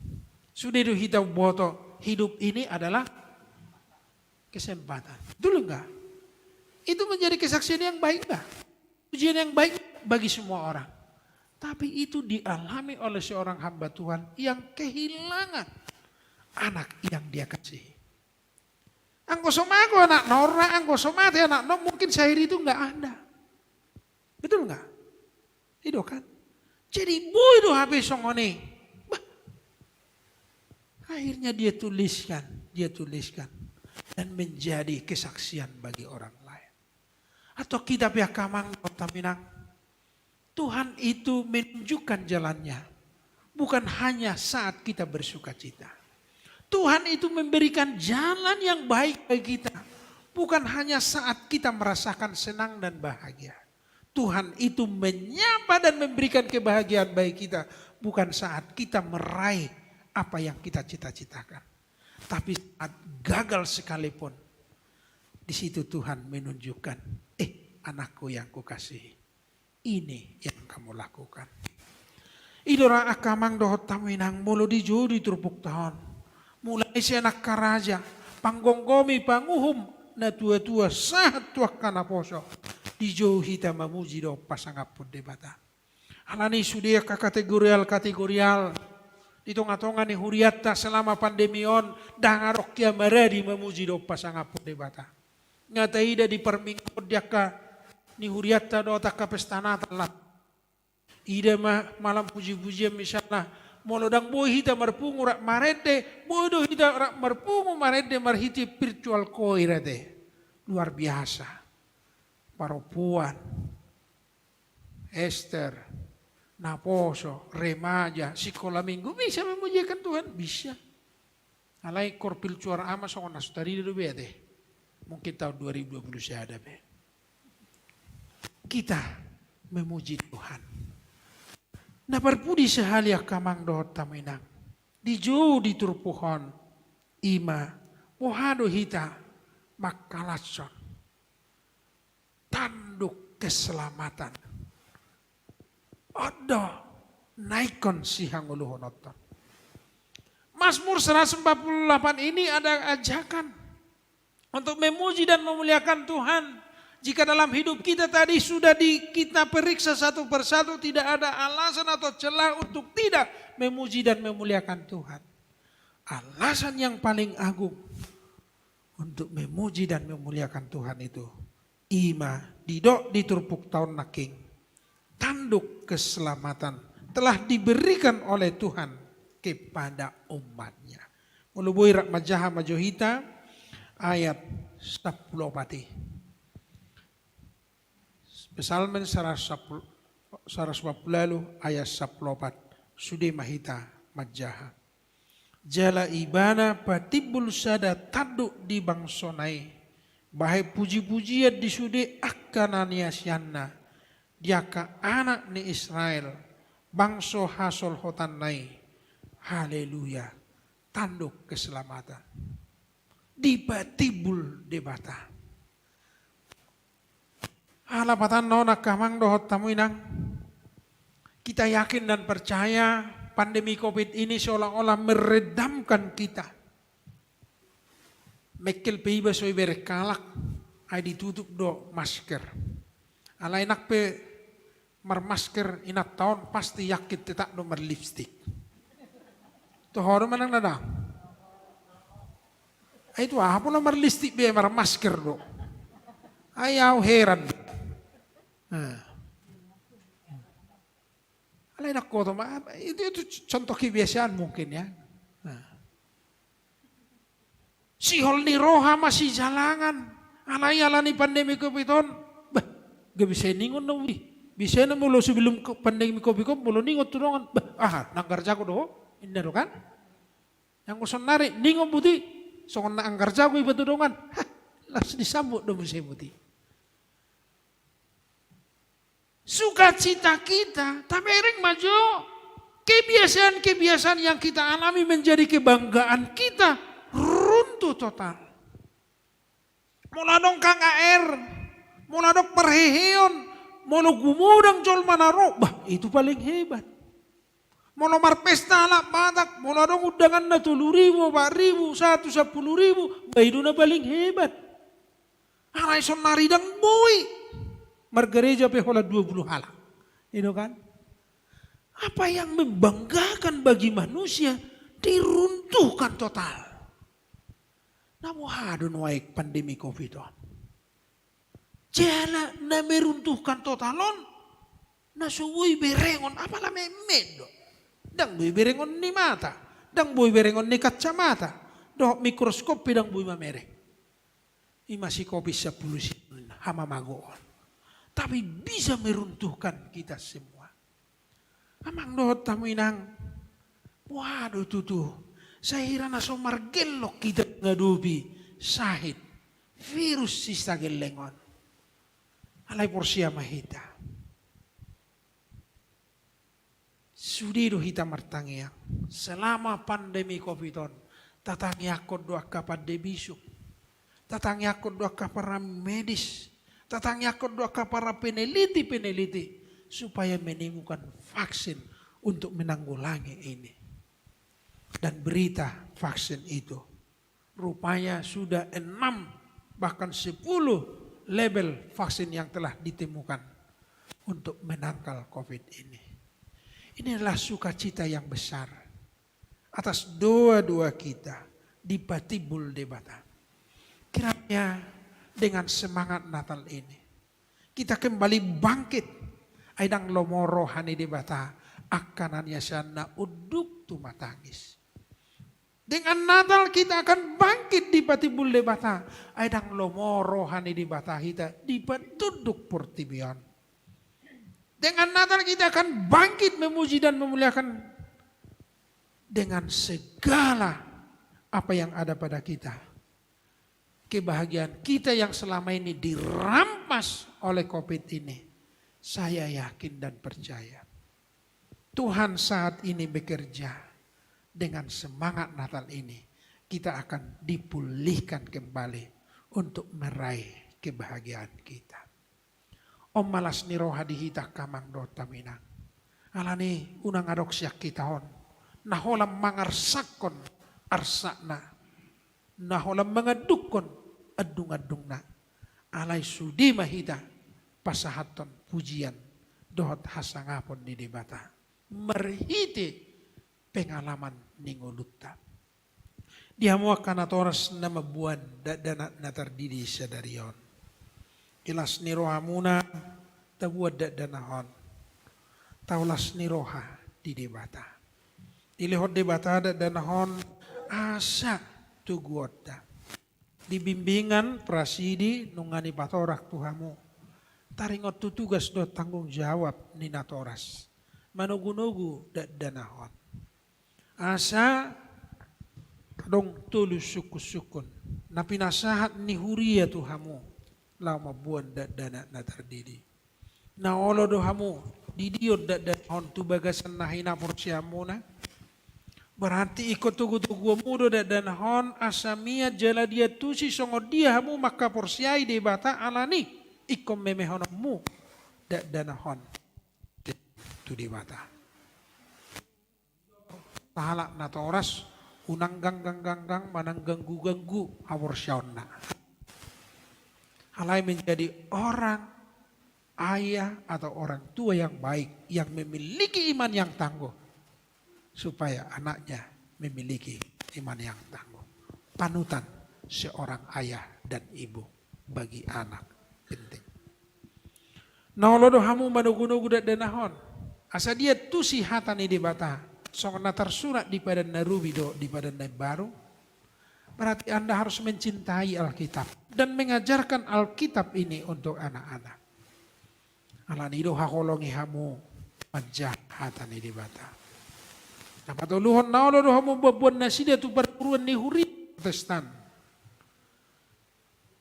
Speaker 4: sudah kita boto hidup ini adalah kesempatan. Dulu enggak? Itu menjadi kesaksian yang baik enggak? Pujian yang baik bagi semua orang. Tapi itu dialami oleh seorang hamba Tuhan yang kehilangan anak yang dia kasihi. Angko somago anak Nora, angko somate anak Nora, mungkin syair itu enggak ada. Betul enggak? Itu kan? Jadi boy do HP songone. Akhirnya dia tuliskan dan menjadi kesaksian bagi orang lain. Atau kita pihak kamang taminang. Tuhan itu menunjukkan jalannya. Bukan hanya saat kita bersuka cita. Tuhan itu memberikan jalan yang baik bagi kita. Bukan hanya saat kita merasakan senang dan bahagia. Tuhan itu menyapa dan memberikan kebahagiaan bagi kita. Bukan saat kita meraih apa yang kita cita-citakan. Tapi saat gagal sekalipun. Di situ Tuhan menunjukkan. Anakku yang kukasihi. Ini yang kamu lakukan. Idora akamang dohot taminang mulu dijudi turpuk tahun. Mulai si anak karaja. Panggonggomi panguhum. Na tua-tua sahat tuak kana poso. Dijauhi ta mamuji do pasangapun debata. Alani sudia ka kategorial. Ditonga-tonga ni huriata selama pandemion. Dangarok kia maradi mamuji do pasangapun debata. Ngataida di permingkod dia ka ni huriata do taka pestana talat. Ida malam puji-pujian misalnya. Molodang boy hita marpungu rak marede. Boy do hita rak marpungu marede marhiti virtual koirade. Luar biasa. Paropuan, Esther, Naposo, Remaja, Sekolah Minggu bisa memujikan Tuhan? Bisa. Alai korpil cuara ama songon nasutari dulu deh. Mungkin tahun 2020 saya ada be. Kita memuji Tuhan. Nah berpudi sehalia kamang dohot taminang. Dijo di turpuhon ima pohado hita makalatson. Tanduk keselamatan. Odo naikon sihang uluhon oton. Mazmur 148 ini ada ajakan untuk memuji dan memuliakan Tuhan Jika dalam hidup kita tadi sudah kita periksa satu persatu, tidak ada alasan atau celah untuk tidak memuji dan memuliakan Tuhan. Alasan yang paling agung untuk memuji dan memuliakan Tuhan itu, ima didok diturpuk tahun naking, tanduk keselamatan telah diberikan oleh Tuhan kepada umatnya. Mulubui rak majaha majohita ayat 10 pati. Pesalmen 110 ayat 14 sudah mahita majaha. Jala ibana patibul sada taduk di bangsonai. Bahai puji-pujian di sude akkanania sianna. Diaka anak ni Israel. Bangso hasol hotanai. Haleluya. Tanduk keselamatan. Di patibul debata. Halapatan nona kamang dohot tamu inang. Kita yakin dan percaya pandemi COVID ini seolah-olah meredamkan kita. Mekel peiba soi berekalak, ay ditutup do masker. Alay nak pe marmasker inat tahun pasti yakin tetak do lipstick. Tuh orang manang nadang. Ay itu apa nomor lipstick be marmasker do. Ayaw heran. Alay nak koto itu contoh kebiasaan mungkin ya. Sihol ni roha masih jalangan. Alay alani pandemi COVID on. Bah, gak bisa ningon na uli. Bisa na mulo sebelum pandemi COVID mulo ningon tulungan. Bah, nanggar jago do. Indah do kan? Yang kuson narik ningon putih. Songon na anggar jago iba tulungan. Langsung disambut do musim putih. Sukacita kita, tapi ring maju. Kebiasaan-kebiasaan yang kita alami menjadi kebanggaan kita runtuh total. Muladong kang air, muladong perheheon, mulu gumudang jol manaro, bah itu paling hebat. Mulu marpesta alak batak, muladong undangan na 10.000, 4.000, 10.000, bah itu na paling hebat. Alay son naridang boy. Margereja pehola 20 halak. Itu kan? Apa yang membanggakan bagi manusia diruntuhkan total. Namun hadun waik pandemi COVID on. Jala na meruntuhkan totalon. Na suwui berengon apalah memedo. Dang bui berengon ni mata. Dang bui berengon ni kacamata. Doh mikroskop pedang bui mamere. Imasi kopi 10 sin hama magoon. Tapi bisa meruntuhkan kita semua. Amang dohot tamu inang. Waduh tuh. Saya kira naso margelok kita ngadubi. Sahid. Virus sista gelengon. Alay porsia mahita. Sudido hita martangiak. Selama pandemi COVID-on. Tatangiakon doa kapan debisuk. Tatangiakon doa kapan medis. Tatangiakon doa para peneliti supaya menemukan vaksin untuk menanggulangi ini. Dan berita vaksin itu rupanya sudah 6 bahkan 10 label vaksin yang telah ditemukan untuk menangkal COVID ini. Ini adalah sukacita yang besar atas doa-doa kita di Patibul Debata. Kiranya dengan semangat Natal ini kita kembali bangkit aidang lomoro hani debata akanannya sana uduk tumatangis. Dengan Natal kita akan bangkit di Patibul Debata aidang lomoro hani debata kita di patuduk portibion. Dengan Natal kita akan bangkit memuji dan memuliakan dengan segala apa yang ada pada kita. Kebahagiaan kita yang selama ini dirampas oleh COVID ini. Saya yakin dan percaya. Tuhan saat ini bekerja dengan semangat Natal ini. Kita akan dipulihkan kembali untuk meraih kebahagiaan kita. Om malas niroha dihita kamang dota minang. Alani unang adok siak kita hon. Naholam mangarsakon arsakna. Naholam mengadukon adung-adung na. alai sudi mahita pasahaton pujian dohot hasangapon di debata. Merhiti pengalaman ningolutta. Dia mua kana toras nama buan dana natardidi sadarion. Ilas nirohamuna tabuat danahon. Taulas niroha di debata. Ilihot debata danahon asa tuguoda. Di bimbingan prasidi nungani patorak tuhamu. Taringot tutugas do tanggung jawab ni natoras. Manugu-nugu danahon. Asa dong tulus sukun na pinasahat ni huria tuhamu lau mabuan dana natardidi na olo dohamu didiod danahon tu bagasan nahina porsiamu na berarti ikut tugu-tugu mudo danahon asamia jala dia tusi songo dia hamu maka porsiai debata alani ikom memehonomu danahon tu debata tahala natoras unang ganggang manang ganggu awor syaonna. Halai menjadi orang ayah atau orang tua yang baik yang memiliki iman yang tangguh supaya anaknya memiliki iman yang tangguh. Panutan seorang ayah dan ibu bagi anak penting. Nolodo hamu manugu-nugu danahon. Asa dia tusi hatani di bata. Songon tersurat di padan narubido di padan baru. Berarti Anda harus mencintai Alkitab dan mengajarkan Alkitab ini untuk anak-anak. Alanido hakolongi hamu manjahatan di bata. Nah patuluhon naolo do hamu babuan nasida tu perguruan ni huri Protestan.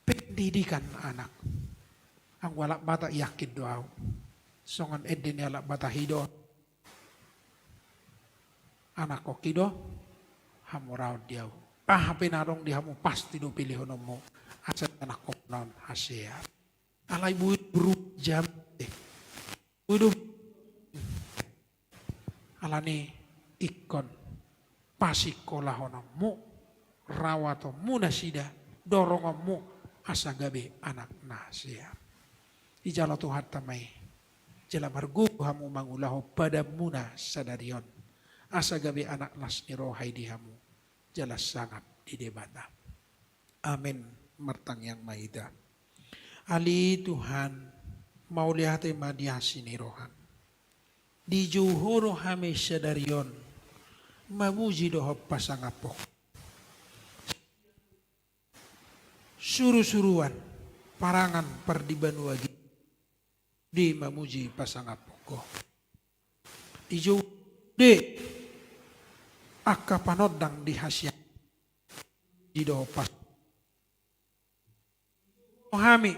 Speaker 4: Pendidikan anak. Ang walak bata yakin doa. Songon edin alak bata hido. Anak kokido hamu raud diau. Hape narong di hamu pasti do pilih honomu. Asal anak koknon hasia. Alai buit buru jam. Budu. Alani ikon pasikola honomu. Rawatomu nasida. Dorongomu asagabe anak nasia. Ijala Tuhan tamai. Jala margu hamu mangulaho pada muna sadarion. Asa gabi anak las ni rohai dihamu. Jelas sangat di debata. Amin. Mertang yang maida. Ali Tuhan. Mau lihat madiasi ni rohan. Di juhuro hame sadarion. Mamuji doho pasangapok. Suru-suruan. Parangan perdiban wagi. Di mamuji pasangapok. Di juhuro. De akka panodang di hasya di dopas Ohami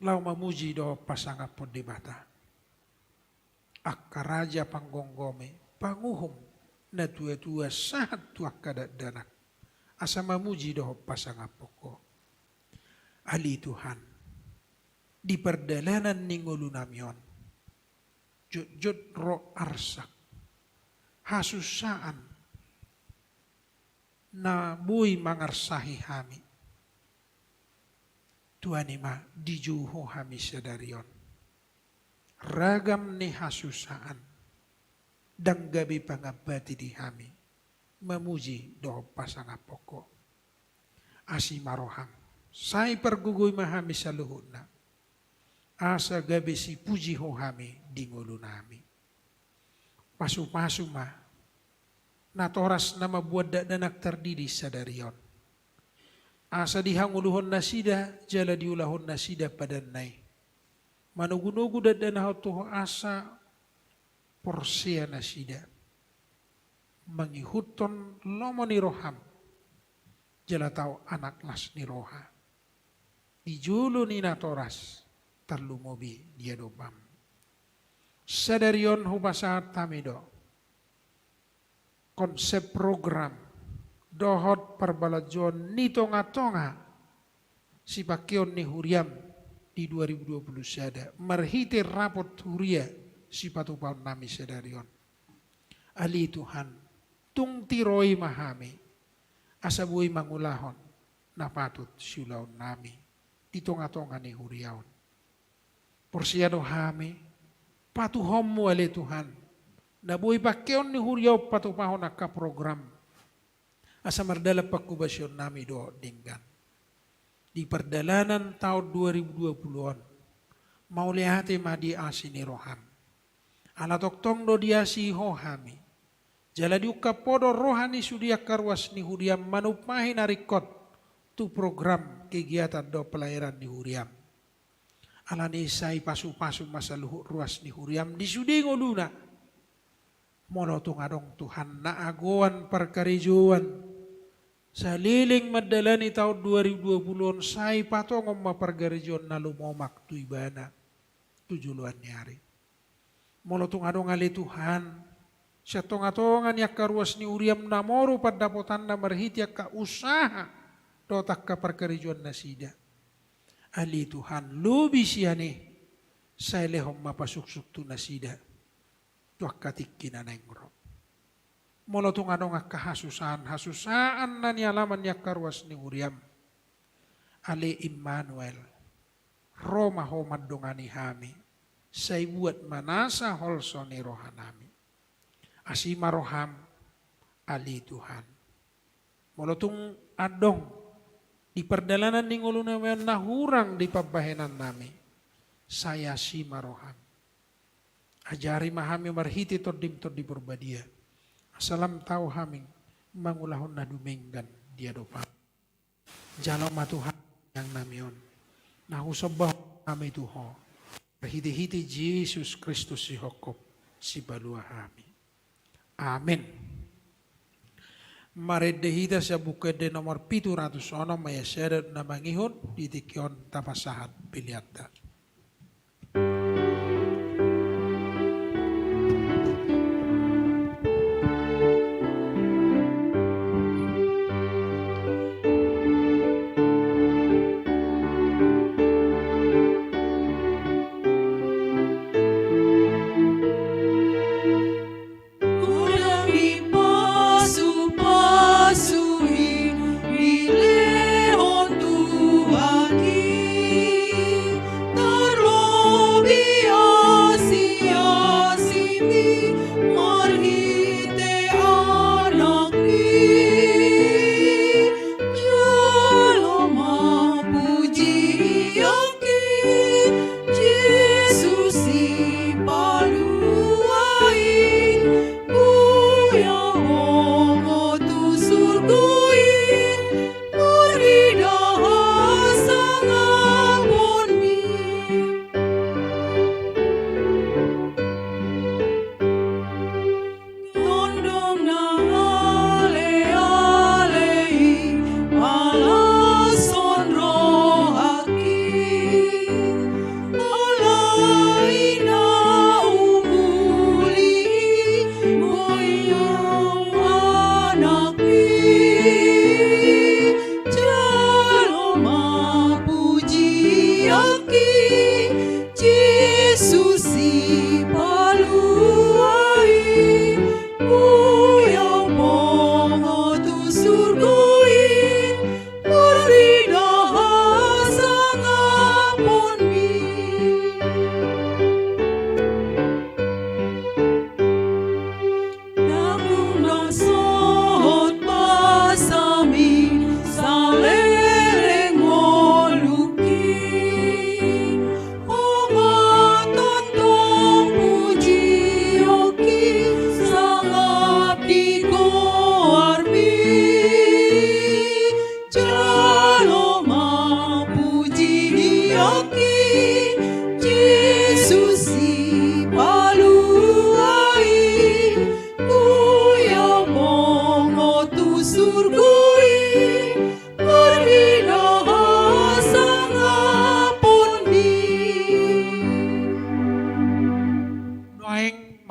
Speaker 4: lau mamuji do pasangapon di bata akka raja panggonggome panguhum na tua-tua sahat tua kadadanak asa mamuji do pasangapoko ali Tuhan di perdalanan ningulu namion jut ro arsak hasusaan na bui mangarsahi hami. Tuhan ima dijuho hami sadarion. Ragam ni hasusaan dan gabi pangabati di hami. Memuji doh pasangapoko. Asi maroham. Sai pergugoy mahami sa luhuna. Asa gabi si puji ho hami di ngulu nami. Pasu-pasu mah. Natoras nama buat danak terdiri sadarion. Asa dihanguluhon nasida, jala diulahon nasida padanay. Manugunugu dadanaw to asa porsia nasida. Mangihuton lomo ni roham. Jala tau anak las ni roha. Ijulo ni natoras, terlumobi dia dobam. Sadarion hubasahat tamido. Konsep program dohot perbalajon ni tonga-tonga si pakion ni huriam di 2020 sada. Merhiti rapot huria si patupaun nami sadarion. Ali Tuhan tung tiroi mahami asabui mangulahon napatut siulaon nami di tonga-tonga ni huriaon. Porsiado hami, patuhommu ale Tuhan. Nabuhi pakeon ni huriaw patupahon ka program. Asa mardala pagkubasyon nami do dinggan. Di perdalanan tahun 2020-an, maulihati madi asini roham. Anatoktong do diasi hohami. Jala diuka podo rohani sudia karwas ni huriam manupahin narikot tu program kegiatan do pelayaran di huriam. Alani isai pasu-pasu masa luhur ruas ni huriam di sudi ngoluna. Monotung adong Tuhan na agoan perkarijuan. Saliling madalani tahun 2020 sai patongom mapargarijuan na lumomak tu ibana. Tujuluan nyari. Monotung adong ali Tuhan. Siya tonga-tongan yak karuas ni huriam namoro padapotan na marhiti yak ka usaha. Dotak ka perkarijuan na sida. Ali Tuhan lubi siya ni sa ilehom mapasuksuk tu nasida tuak katikina na ingro. Molotong anong hasusaan na nialaman niya karwas ni Uriam. Ali Immanuel, Roma ho madungani hami, sa ibuat manasa holso ni rohanami. Asima roham, ali Tuhan. Molotong adong, di perdalanan ni ngulu naman nahurang di pabahenan nami. Saya si maroham. Ajari mahami marhiti tordim di berbadia. Asalam tahu haming mangulahon na dumenggan dia dopa. Jalo matuhan yang namion. Nahusabah kami tuho. Perhiti-hiti Yesus Kristus si hokop si balua hami. Amin. Maredehita sa bukid de nomor 700 maya seret na mangihon ditikyon tapasahat piliata.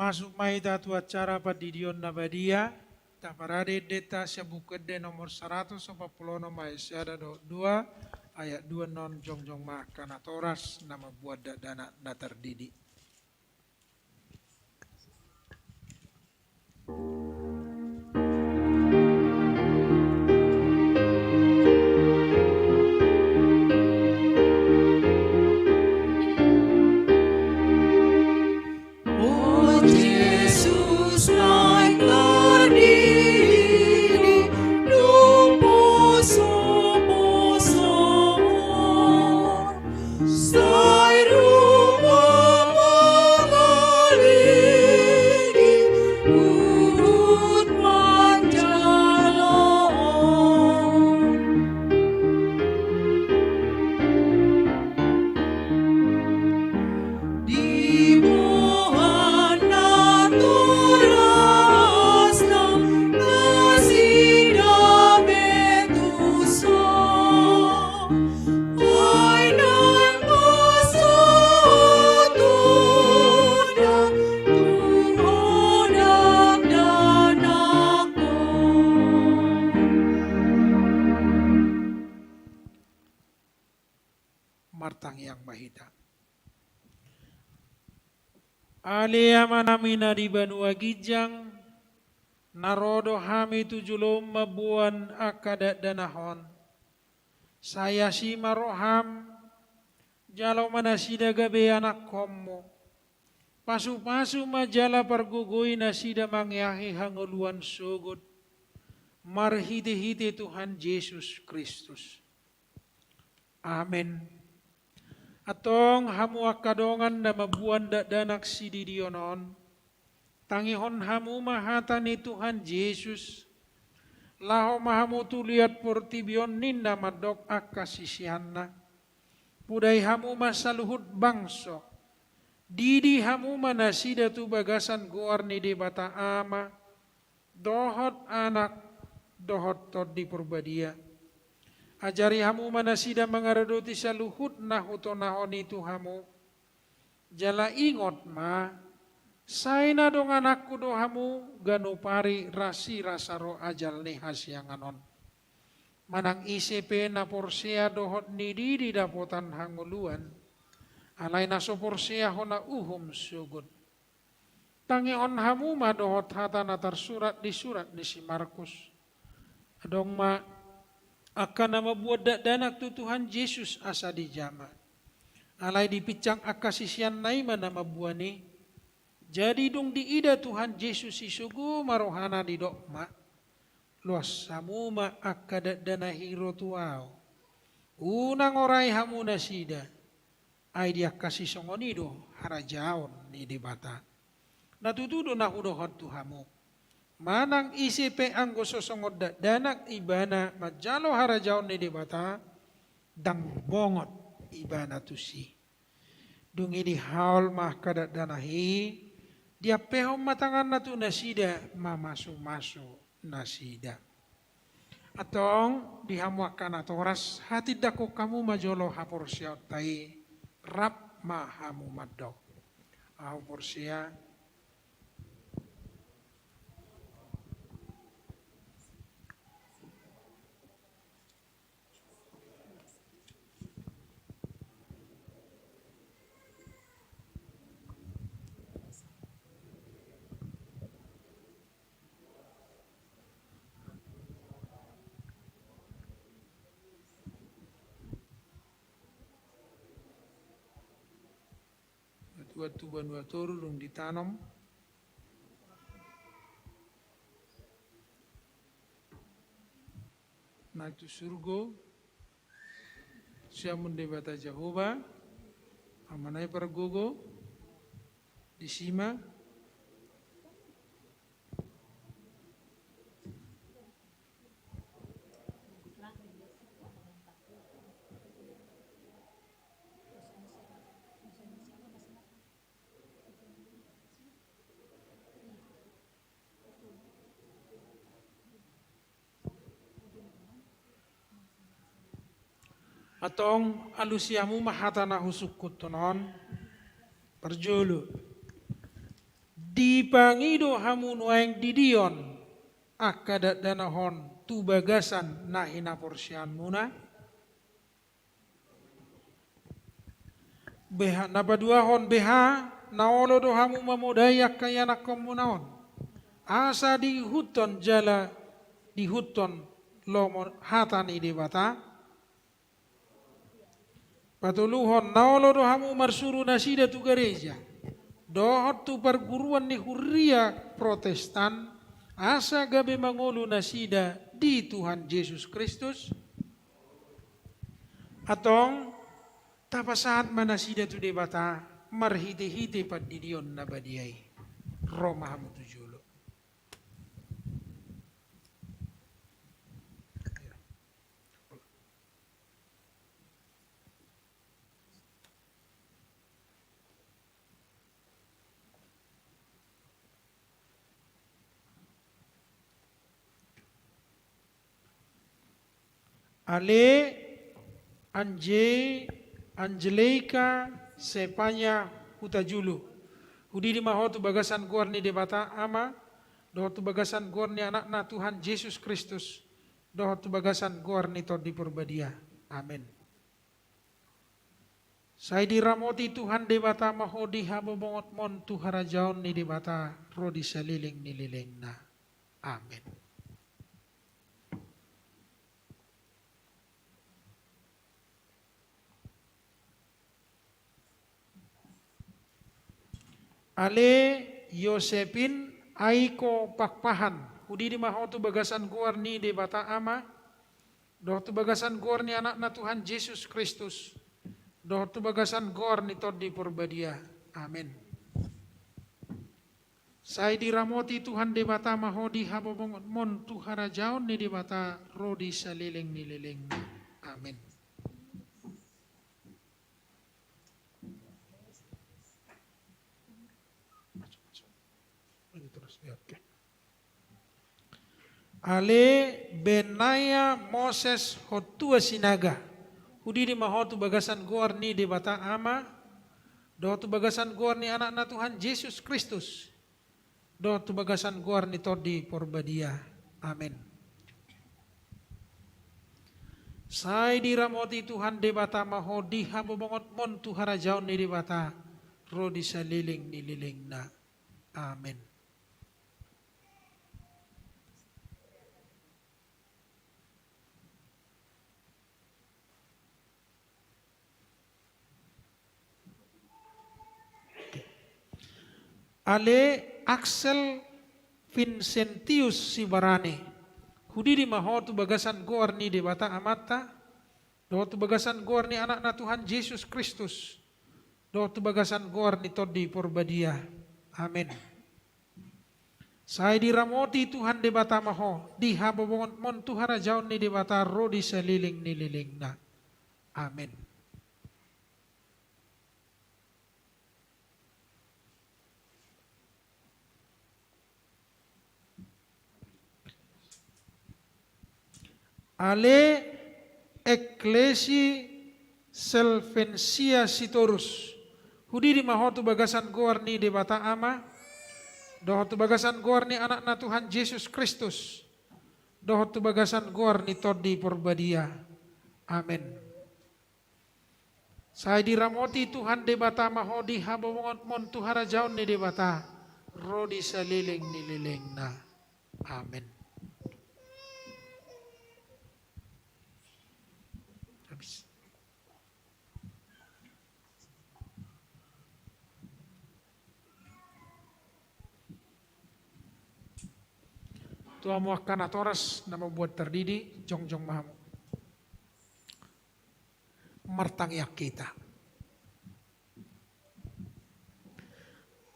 Speaker 4: Masuk mai tatu acara padidion nabadia taparade deta syabukede nomor 140 mai syada 2 ayat 2 non jongjong makana toras nama buat dana datar didi.
Speaker 5: Thank you.
Speaker 4: Alia manamina di Banua Gijang, narodo hami tujulom mabuan akadat danahon. Saya si maroham, jalau manasida gabe anak komo. Pasu-pasu majala pergugui nasida mangyahi hanguluan sugod. Marhite-hite Tuhan Yesus Kristus. Amin. Atong hamu akadongan na mabuan danak si didionon. Tangihon hamu mahata ni Tuhan Yesus. Laho mahamu tuliat portibion ninda madok akasisihanna. Puday hamu masaluhut bangso. Didi hamu manasida tu bagasan guar ni debata ama. Dohot anak, dohot tod di purbadia. Ajari hamu manasida mengaradoti saluhut na hutonahon itu hamu. Jala ingot ma, sayna dong anakku do hamu ganupari rasi rasaro ajal ni hasyanganon. Manang ICP na porsea dohot nidi di dapotan hanguluan. Alay na so porsea hona uhum sugod. Tangion hamu ma dohot hata na tersurat di surat ni si Markus. Adong ma akan nama buat danak tu Tuhan Yesus asa di jama. Alay dipicang akasisian naima nama buani. Jadi dong diida Tuhan Yesus isugu marohana di dokma. Luas samuma akadat dana hiro tuao. Unang oray hamu nasida. Ay dia kasih songonido harajaon ni debata. Natutudo na hudohot tuhamu. Manang ICP anggo sosongod danak ibana majalo harajaon ni debata dang bongot ibana tusi. Dung ini haul mah kadat danahi dia pehom matangan natu nasida mamasu-masu nasida. Atong dihamuakan atoras hati dako kamu majolo hapor siat tai rap mahamu madok. Hapor siat waktu banua toru dong ditanam. Nah itu surgo. Siya mendebata Jehovah. Amanai pergogo. Disima. Atong alusiamu mahatana husukut tonon perjulu dipangido hamu nuaeng didion akadat danahon tu bagasan nahina porsian muna beha nabaduahon beha naolo do hamu mamodayak kaya nakomunaon asa di huton jala di huton lomor hatani debata patuluhon naolo do hamu marsuru nasida tu gereja. Dohot tu perguruan ni huria Protestan asa gabe mangolu nasida di Tuhan Yesus Kristus. Atong tapasaat manasida tu debata marhite-hite pad didion nabadiay. Roma hamu tujulo. Ale Angelica Sepanya Hutajulu. Hudi di mahotu bagasan guar ni debata ama. Dohotu bagasan guar ni anak na Tuhan Yesus Kristus. Dohotu bagasan guar ni tod di purbadia. Amin. Sai diramoti Tuhan debata mahodi habobongot mon Tuhara jaon ni debata rodi saliling nililing na. Amin. Ale Yosepin aiko pakpahan hudi di mahotu bagasan guar ni debata ama doh tu bagasan guar ni anak na Tuhan Yesus Kristus. Doh tu bagasan gor ni todi purbadia. Amin. Sai diramoti Tuhan debata mahodi habobongot mon Tuhara jaon ni debata rodi saliling nililing. Amin. Ale Benaya Moses hotua sinaga. Hudi di mahotu bagasan gor ni debata ama. Doh tu bagasan gor ni anak na Tuhan Yesus Kristus. Doh tu bagasan gor ni todi porbadia. Amin. Sai diramoti Tuhan debata mahodi habobongot mon Tuhara jaon ni debata rodi saliling nililing na. Amin. Ale Axel Vincentius Sibarane. Hudi di mahotu bagasan gor ni debata amata. Doh tu bagasan gor ni anak na Tuhan Yesus Kristus. Doh tu bagasan gor ni todi porbadia. Amin. Sai diramoti Tuhan debata maho. Di habobongot mon Tuhara jaon ni debata rodi saliling nililing na. Amin. Ale Eklesi Selvensia Sitorus. Hudi di mahotu bagasan gor ni debata ama. Doh tu bagasan gor ni anak na Tuhan Yesus Kristus. Doh tu bagasan gor ni todi porbadia. Amin. Sai diramoti Tuhan debata mahodi habobongot mon Tuhara jaon ni debata rodi saliling nililing na. Amin. Tuhan muakan atoras nama buat terdidi jong mahamu. Martangyak kita.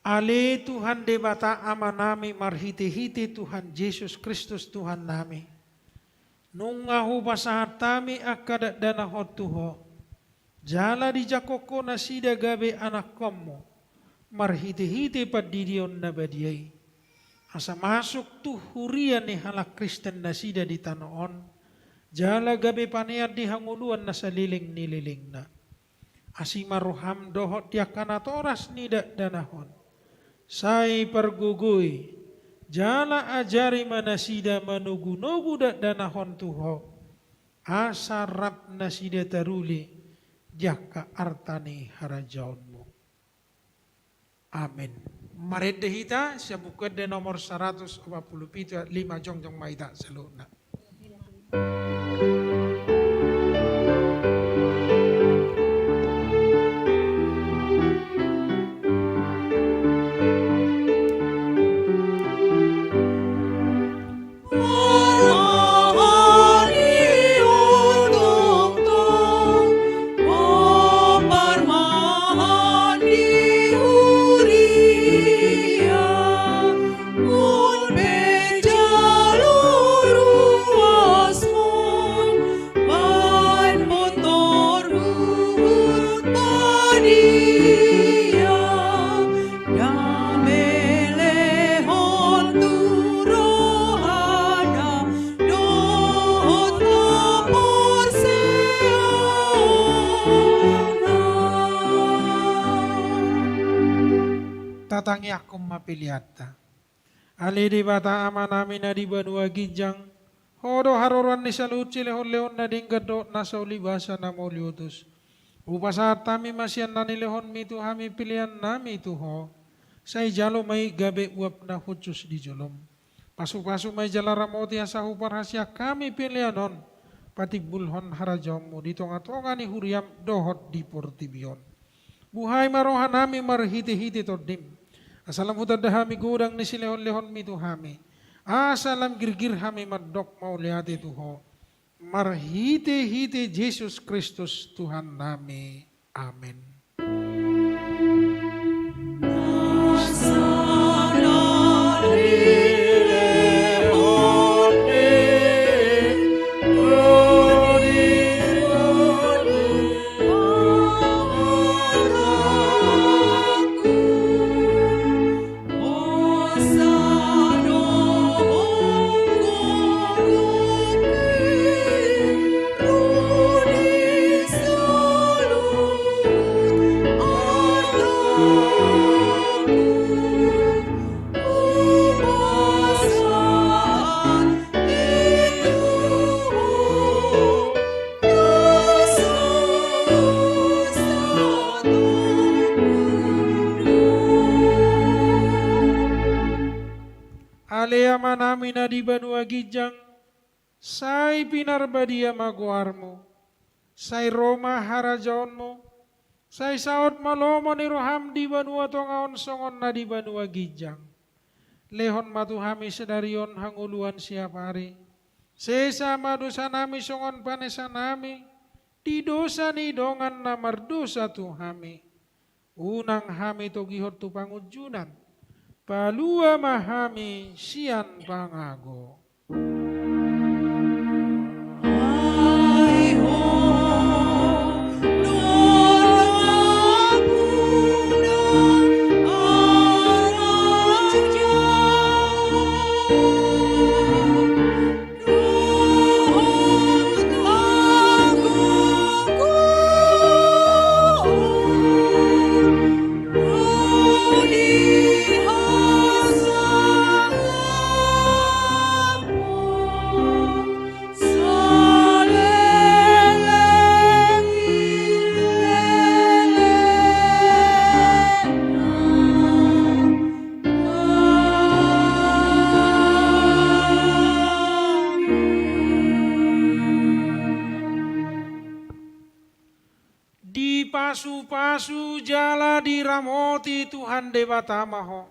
Speaker 4: Ale Tuhan debata ama nami marhiti-hiti Tuhan Yesus Kristus Tuhan nami. Nungahu pasahatami akada dana hotuho. Jala di jakoko nasida gabe anak komo. Marhiti-hiti padidion nabadiyai. Asa masuk tu hurian ni halak Kristen nasida di tanoon. Jala gabe paneat di hanguluan na saliling nililing na. Asimaruham dohot yakana toras nida danahon. Sai pergugui. Jala ajari manasida manugu-nugu dak danahon tuho. Asarap nasida taruli. Jaka artani harajaunmu. Amin. Maret dehita sebukut de nomor 147 5 jongjong maida seluna. Tatangi aku mapiliata. Ali di bata amanami na di banua ginjang. Hodo haroran ni saluci lehon leon na dinggado na sauli basa na moliutus. Upasa tami masyan nanilehon mi Tuhami pilihan nami Tuho. Say jalo may gabi uap na hutus di jolom. Pasu-pasu may jalara moti asahu parhasya kami pilihanon. Pati bulhon harajamu di tonga-tonga ni huriam dohot di portibion. Buhay marohan nami marhiti-hiti todim. Asalam hutadahami gudang ni silehon-lehon mi Tuhami. Asalam girgir hami madok mau lihat Tuho. Marhiti-hiti Yesus Kristus Tuhan nami. Amin. Aleama nami na di banua gijang, say pinarbadia maguarmo, say Roma harajaonmo, say saot malomo ni roham di banua tongaon songon na di banua gijang. Lehon matuhami sedarion hanguluan siapari, sesama dosa nami songon panesa nami, di dosa ni dongan namar dosa Tuhami. Unang hami togihot tu pangujunan, palua mahami sian pangago. Di pasu-pasu jala diramoti Tuhan Debatama ho.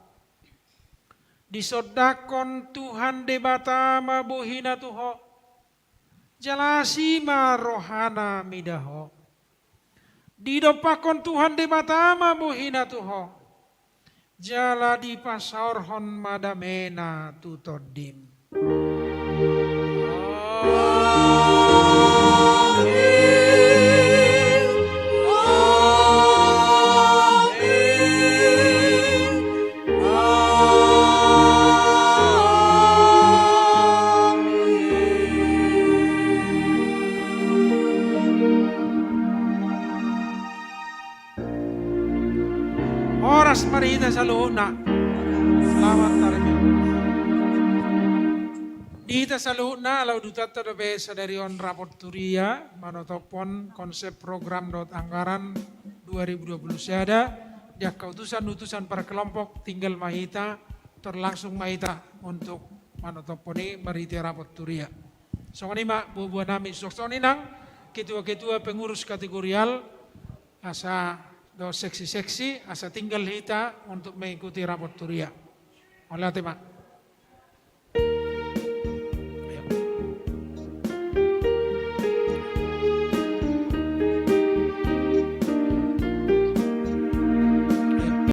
Speaker 4: Disodakon Tuhan Debatama bohina tuho. Jalasima rohana midaho. Didopakon Tuhan Debatama bohina tuho. Jala di pasaorhon madamena tutodim. Oras marita sa luhuna. Selamat tarimi. Dita sa luhuna, alaw dutat to dabe sa darion raport turia, manotopon konsep program dot anggaran 2020 siada, dia kautusan-utusan para kelompok tinggal mahita, terlangsung mahita untuk manotoponi mariti raport turia. So kanima, bubuan namin sokso ninang, ketua-ketua pengurus kategorial, asa do seksi-seksi asa tinggal hita untuk mengikuti raport turia. Oleh tema.